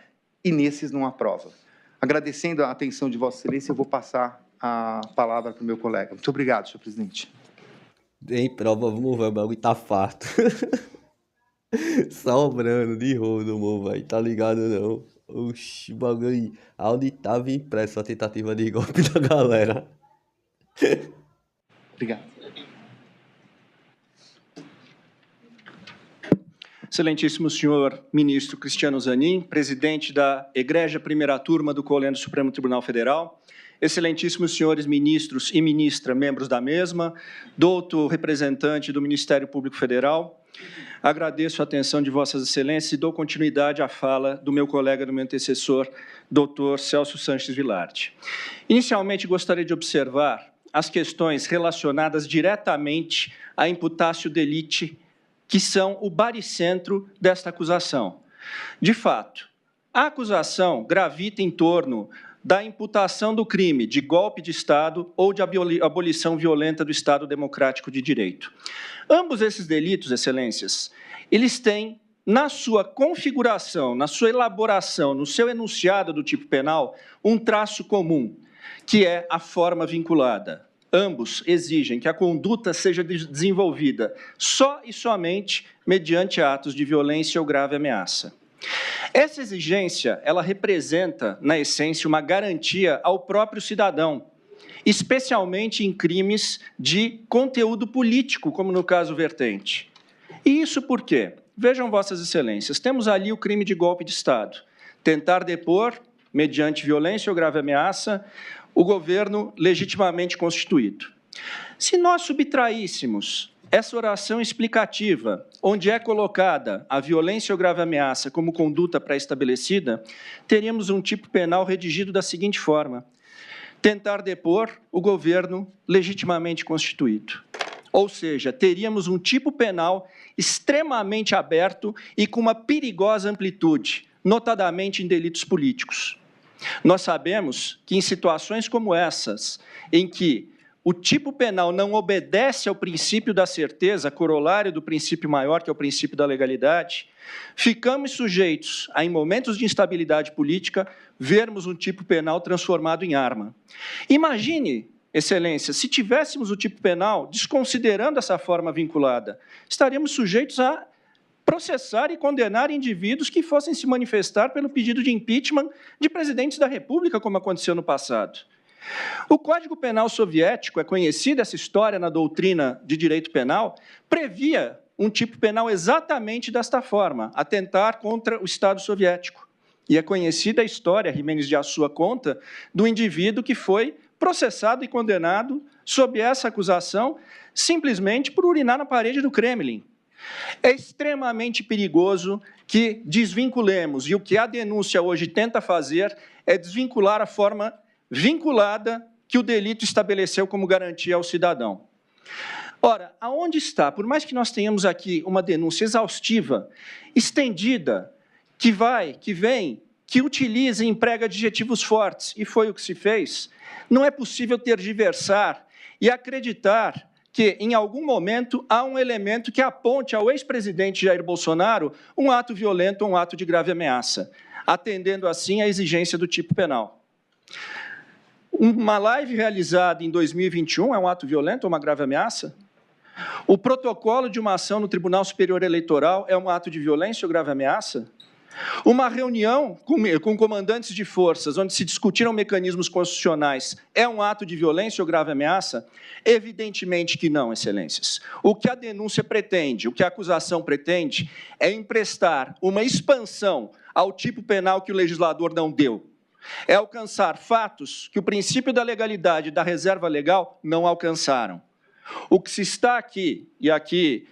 E nesses não há prova. Agradecendo a atenção de Vossa Excelência, eu vou passar a palavra para o meu colega. Muito obrigado, senhor presidente. Tem prova, vamos ver, o bagulho tá farto. Sobrando de rodo, meu velho, tá ligado não? Oxi, bagulho aí. Aonde tava impresso a tentativa de golpe da galera. Obrigado. Excelentíssimo senhor ministro Cristiano Zanin, presidente da Egrégia Primeira Turma do Colégio do Supremo Tribunal Federal, excelentíssimos senhores ministros e ministra, membros da mesma, doutor representante do Ministério Público Federal, agradeço a atenção de vossas excelências e dou continuidade à fala do meu colega, do meu antecessor, doutor Celso Sanches Vilardi. Inicialmente, gostaria de observar as questões relacionadas diretamente à imputatio delicti, que são o baricentro desta acusação. De fato, a acusação gravita em torno da imputação do crime de golpe de Estado ou de abolição violenta do Estado Democrático de Direito. Ambos esses delitos, excelências, eles têm, na sua configuração, na sua elaboração, no seu enunciado do tipo penal, um traço comum. que é a forma vinculada. Ambos exigem que a conduta seja desenvolvida só e somente mediante atos de violência ou grave ameaça. Essa exigência, ela representa, na essência, uma garantia ao próprio cidadão, especialmente em crimes de conteúdo político, como no caso vertente. E isso por quê? Vejam, Vossas Excelências, temos ali o crime de golpe de Estado. Tentar depor, mediante violência ou grave ameaça, o governo legitimamente constituído. Se nós subtraíssemos essa oração explicativa, onde é colocada a violência ou grave ameaça como conduta pré-estabelecida, teríamos um tipo penal redigido da seguinte forma: tentar depor o governo legitimamente constituído. Ou seja, teríamos um tipo penal extremamente aberto e com uma perigosa amplitude, notadamente em delitos políticos. Nós sabemos que em situações como essas, em que o tipo penal não obedece ao princípio da certeza, corolário do princípio maior, que é o princípio da legalidade, ficamos sujeitos a, em momentos de instabilidade política, vermos um tipo penal transformado em arma. Imagine, Excelência, se tivéssemos o tipo penal desconsiderando essa forma vinculada, estaríamos sujeitos a processar e condenar indivíduos que fossem se manifestar pelo pedido de impeachment de presidentes da República, como aconteceu no passado. O Código Penal soviético, é conhecida essa história na doutrina de direito penal, previa um tipo penal exatamente desta forma, atentar contra o Estado soviético. E é conhecida a história, Jiménez de Assua conta, do indivíduo que foi processado e condenado sob essa acusação, simplesmente por urinar na parede do Kremlin. É extremamente perigoso que desvinculemos, e o que a denúncia hoje tenta fazer é desvincular a forma vinculada que o delito estabeleceu como garantia ao cidadão. Ora, aonde está? Por mais que nós tenhamos aqui uma denúncia exaustiva, estendida, que vem, que utiliza e emprega adjetivos fortes, e foi o que se fez, não é possível tergiversar e acreditar que, em algum momento, há um elemento que aponte ao ex-presidente Jair Bolsonaro um ato violento ou um ato de grave ameaça, atendendo, assim, à exigência do tipo penal. Uma live realizada em 2021 é um ato violento ou uma grave ameaça? O protocolo de uma ação no Tribunal Superior Eleitoral é um ato de violência ou grave ameaça? Uma reunião com comandantes de forças, onde se discutiram mecanismos constitucionais, é um ato de violência ou grave ameaça? Evidentemente que não, Excelências. O que a denúncia pretende, o que a acusação pretende, é emprestar uma expansão ao tipo penal que o legislador não deu. É alcançar fatos que o princípio da legalidade e da reserva legal não alcançaram. O que se está aqui, e aqui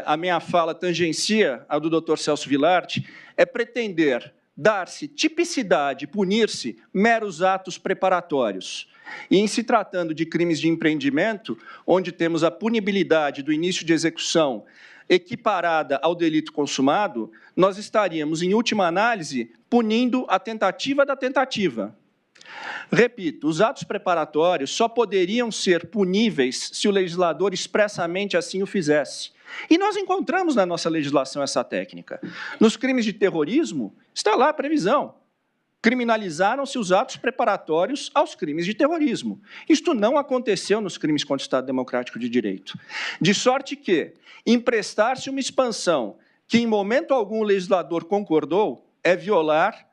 a minha fala tangencia a do Dr. Celso Villard, é pretender dar-se tipicidade, punir-se meros atos preparatórios. E, em se tratando de crimes de empreendimento, onde temos a punibilidade do início de execução equiparada ao delito consumado, nós estaríamos, em última análise, punindo a tentativa da tentativa. Repito, os atos preparatórios só poderiam ser puníveis se o legislador expressamente assim o fizesse. E nós encontramos na nossa legislação essa técnica. Nos crimes de terrorismo, está lá a previsão. Criminalizaram-se os atos preparatórios aos crimes de terrorismo. Isto não aconteceu nos crimes contra o Estado Democrático de Direito. De sorte que emprestar-se uma expansão que, em momento algum, o legislador concordou, é violar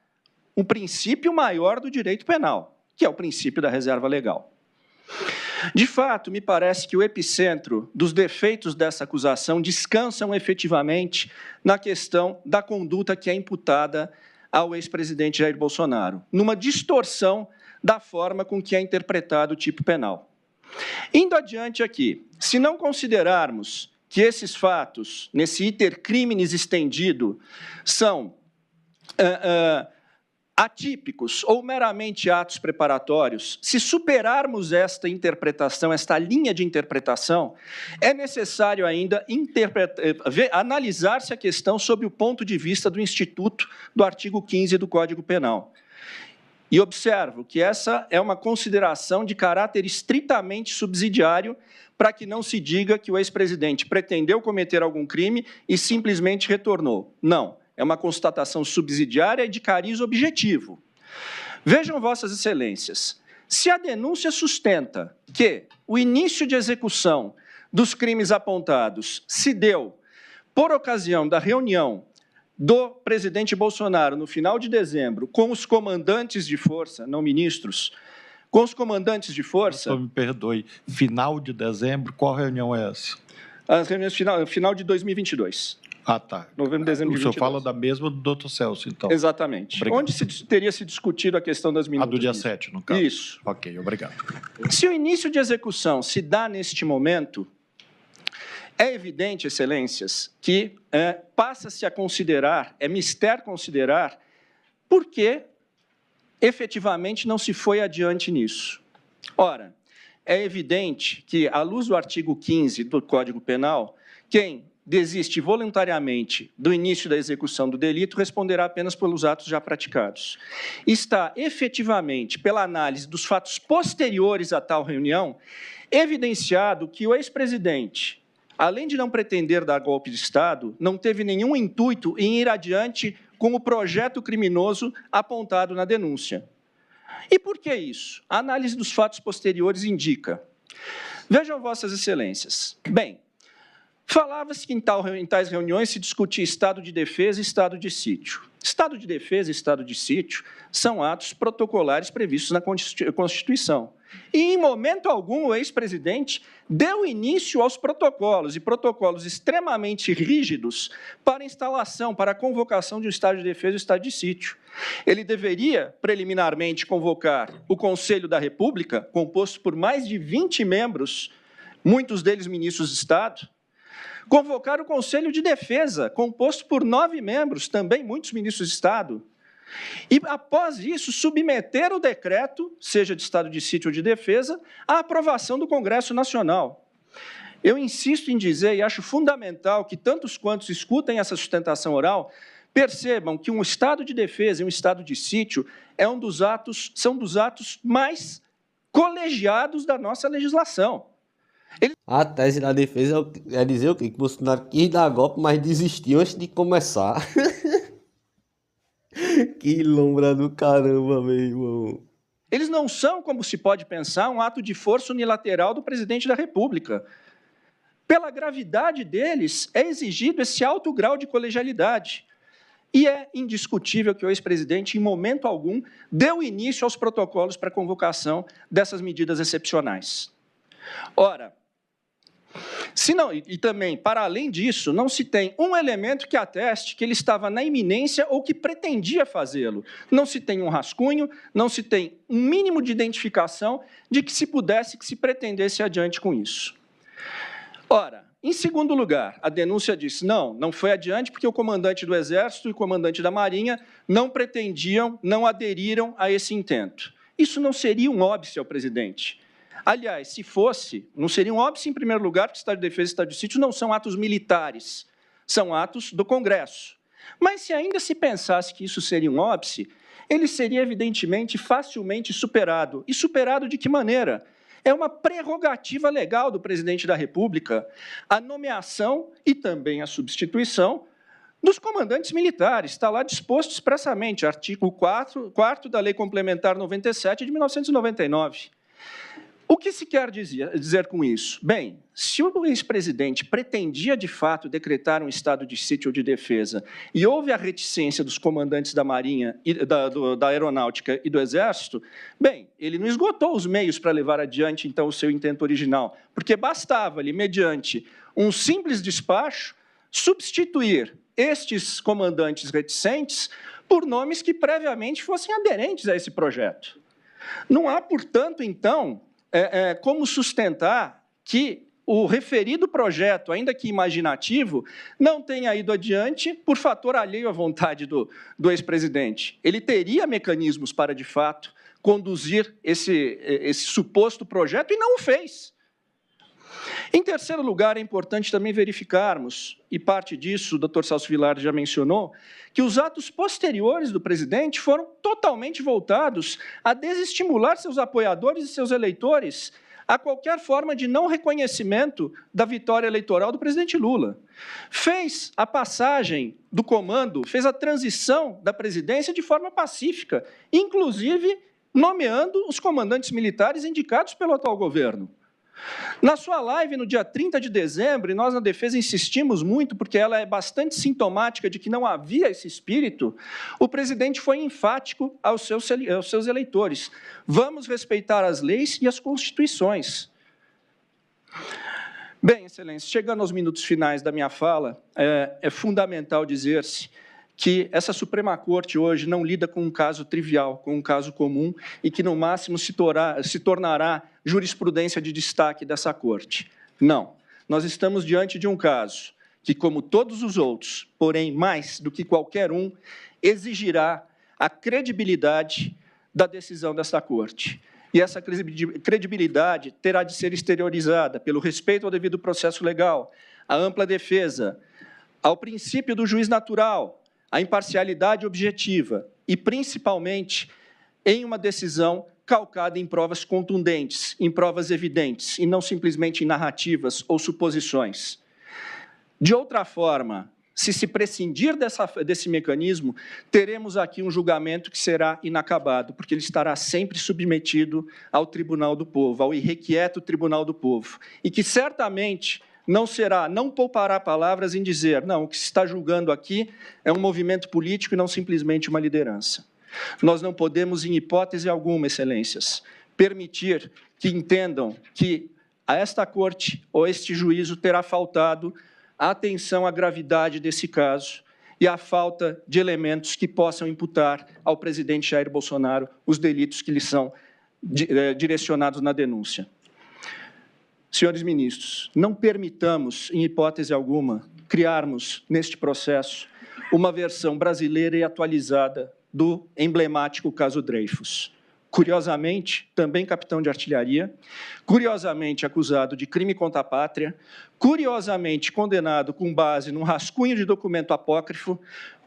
um princípio maior do direito penal, que é o princípio da reserva legal. De fato, me parece que o epicentro dos defeitos dessa acusação descansam efetivamente na questão da conduta que é imputada ao ex-presidente Jair Bolsonaro, numa distorção da forma com que é interpretado o tipo penal. Indo adiante aqui, se não considerarmos que esses fatos, nesse iter criminis estendido, são atípicos ou meramente atos preparatórios, se superarmos esta interpretação, esta linha de interpretação, é necessário ainda analisar-se a questão sob o ponto de vista do Instituto do artigo 15 do Código Penal. E observo que essa é uma consideração de caráter estritamente subsidiário para que não se diga que o ex-presidente pretendeu cometer algum crime e simplesmente retornou. Não. É uma constatação subsidiária e de cariz objetivo. Vejam, Vossas Excelências, se a denúncia sustenta que o início de execução dos crimes apontados se deu por ocasião da reunião do presidente Bolsonaro no final de dezembro com os comandantes de força, não ministros, com os comandantes de força... Me perdoe, final de dezembro, qual reunião é essa? As reuniões final de 2022. Ah, tá. Novembro, dezembro de 2022. O senhor fala da mesma do doutor Celso, então. Exatamente. Obrigado. Onde teria se discutido a questão das minutas. A do dia 7, no caso. Isso. Ok, obrigado. Se o início de execução se dá neste momento, é evidente, excelências, que passa-se a considerar, é mister considerar, por que efetivamente não se foi adiante nisso. Ora, é evidente que, à luz do artigo 15 do Código Penal, quem desiste voluntariamente do início da execução do delito responderá apenas pelos atos já praticados. Está efetivamente, pela análise dos fatos posteriores a tal reunião, evidenciado que o ex-presidente, além de não pretender dar golpe de Estado, não teve nenhum intuito em ir adiante com o projeto criminoso apontado na denúncia. E por que isso? A análise dos fatos posteriores indica. Vejam, Vossas Excelências. Bem, falava-se que em tais reuniões se discutia estado de defesa e estado de sítio. Estado de defesa e estado de sítio são atos protocolares previstos na Constituição. E, em momento algum, o ex-presidente deu início aos protocolos, e protocolos extremamente rígidos para a instalação, para a convocação de um estado de defesa e um estado de sítio. Ele deveria, preliminarmente, convocar o Conselho da República, composto por mais de 20 membros, muitos deles ministros de Estado, convocar o Conselho de Defesa, composto por 9 membros, também muitos ministros de Estado, e, após isso, submeter o decreto, seja de estado de sítio ou de defesa, à aprovação do Congresso Nacional. Eu insisto em dizer, e acho fundamental que tantos quantos escutem essa sustentação oral, percebam que um estado de defesa e um estado de sítio são dos atos mais colegiados da nossa legislação. A tese da defesa é dizer o quê? Que Bolsonaro quis dar golpe, mas desistiu antes de começar. Que lombra do caramba, meu irmão. Eles não são, como se pode pensar, um ato de força unilateral do presidente da República. Pela gravidade deles, é exigido esse alto grau de colegialidade. E é indiscutível que o ex-presidente, em momento algum, deu início aos protocolos para a convocação dessas medidas excepcionais. Ora, e também, para além disso, não se tem um elemento que ateste que ele estava na iminência ou que pretendia fazê-lo. Não se tem um rascunho, não se tem um mínimo de identificação de que se pretendesse adiante com isso. Ora, em segundo lugar, a denúncia diz, não foi adiante porque o comandante do Exército e o comandante da Marinha não pretendiam, não aderiram a esse intento. Isso não seria um óbice ao presidente. Aliás, se fosse, não seria um óbice em primeiro lugar, porque estado de defesa e estado de sítio não são atos militares, são atos do Congresso. Mas se ainda se pensasse que isso seria um óbice, ele seria evidentemente facilmente superado. E superado de que maneira? É uma prerrogativa legal do presidente da República a nomeação e também a substituição dos comandantes militares. Está lá disposto expressamente, artigo 4º da Lei Complementar 97 de 1999. O que se quer dizer com isso? Bem, se o ex-presidente pretendia, de fato, decretar um estado de sítio ou de defesa e houve a reticência dos comandantes da Marinha, da Aeronáutica e do Exército, bem, ele não esgotou os meios para levar adiante, então, o seu intento original, porque bastava-lhe, mediante um simples despacho, substituir estes comandantes reticentes por nomes que previamente fossem aderentes a esse projeto. Não há, portanto, então, como sustentar que o referido projeto, ainda que imaginativo, não tenha ido adiante por fator alheio à vontade do ex-presidente. Ele teria mecanismos para, de fato, conduzir esse suposto projeto e não o fez. Em terceiro lugar, é importante também verificarmos, e parte disso o doutor Celso Vilardi já mencionou, que os atos posteriores do presidente foram totalmente voltados a desestimular seus apoiadores e seus eleitores a qualquer forma de não reconhecimento da vitória eleitoral do presidente Lula. Fez a passagem do comando, fez a transição da presidência de forma pacífica, inclusive nomeando os comandantes militares indicados pelo atual governo. Na sua live, no dia 30 de dezembro, e nós na defesa insistimos muito, porque ela é bastante sintomática de que não havia esse espírito, o presidente foi enfático aos seus eleitores. Vamos respeitar as leis e as constituições. Bem, Excelência, chegando aos minutos finais da minha fala, é fundamental dizer-se que essa Suprema Corte hoje não lida com um caso trivial, com um caso comum, e que, no máximo, se tornará jurisprudência de destaque dessa Corte. Não. Nós estamos diante de um caso que, como todos os outros, porém mais do que qualquer um, exigirá a credibilidade da decisão dessa Corte. E essa credibilidade terá de ser exteriorizada pelo respeito ao devido processo legal, à ampla defesa, ao princípio do juiz natural, a imparcialidade objetiva e, principalmente, em uma decisão calcada em provas contundentes, em provas evidentes, e não simplesmente em narrativas ou suposições. De outra forma, se prescindir desse mecanismo, teremos aqui um julgamento que será inacabado, porque ele estará sempre submetido ao Tribunal do Povo, ao irrequieto Tribunal do Povo, e que certamente não poupará palavras em dizer, não, o que se está julgando aqui é um movimento político e não simplesmente uma liderança. Nós não podemos, em hipótese alguma, Excelências, permitir que entendam que a esta Corte ou este juízo terá faltado a atenção à gravidade desse caso e à falta de elementos que possam imputar ao presidente Jair Bolsonaro os delitos que lhe são direcionados na denúncia. Senhores ministros, não permitamos, em hipótese alguma, criarmos, neste processo, uma versão brasileira e atualizada do emblemático caso Dreyfus. Curiosamente, também capitão de artilharia, curiosamente acusado de crime contra a pátria, curiosamente condenado com base num rascunho de documento apócrifo,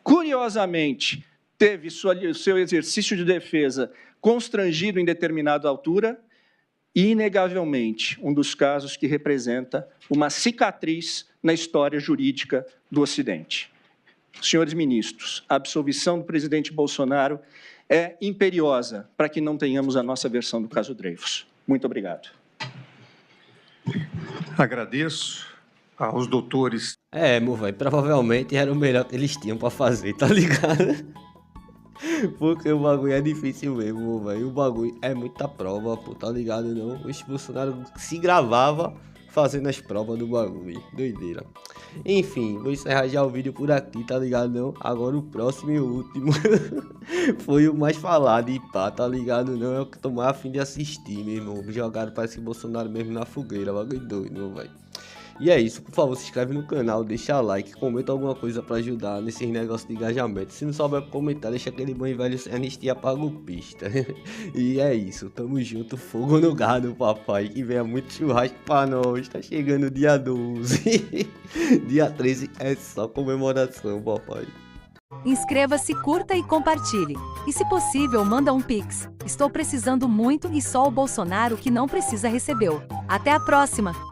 curiosamente teve seu exercício de defesa constrangido em determinada altura, e, inegavelmente, um dos casos que representa uma cicatriz na história jurídica do Ocidente. Senhores ministros, a absolvição do presidente Bolsonaro é imperiosa para que não tenhamos a nossa versão do caso Dreyfus. Muito obrigado. Agradeço aos doutores. Meu velho, provavelmente era o melhor que eles tinham pra fazer, tá ligado? Porque o bagulho é difícil mesmo, velho. O bagulho é muita prova, pô, tá ligado não? O Bolsonaro se gravava fazendo as provas do bagulho. Doideira. Enfim, vou encerrar já o vídeo por aqui, tá ligado não? Agora o próximo e o último foi o mais falado e pá, tá ligado não? É o que tô mais a fim de assistir, meu irmão. Jogaram, parece que Bolsonaro mesmo na fogueira, bagulho doido, meu velho. E é isso, por favor, se inscreve no canal, deixa like, comenta alguma coisa pra ajudar nesses negócios de engajamento. Se não souber comentar, deixa aquele bom e velho sem anistia pra golpista. E é isso, tamo junto, fogo no gado, papai, que venha muito churrasco pra nós. Tá chegando dia 12, dia 13 é só comemoração, papai. Inscreva-se, curta e compartilhe. E se possível, manda um Pix. Estou precisando muito e só o Bolsonaro que não precisa recebeu. Até a próxima!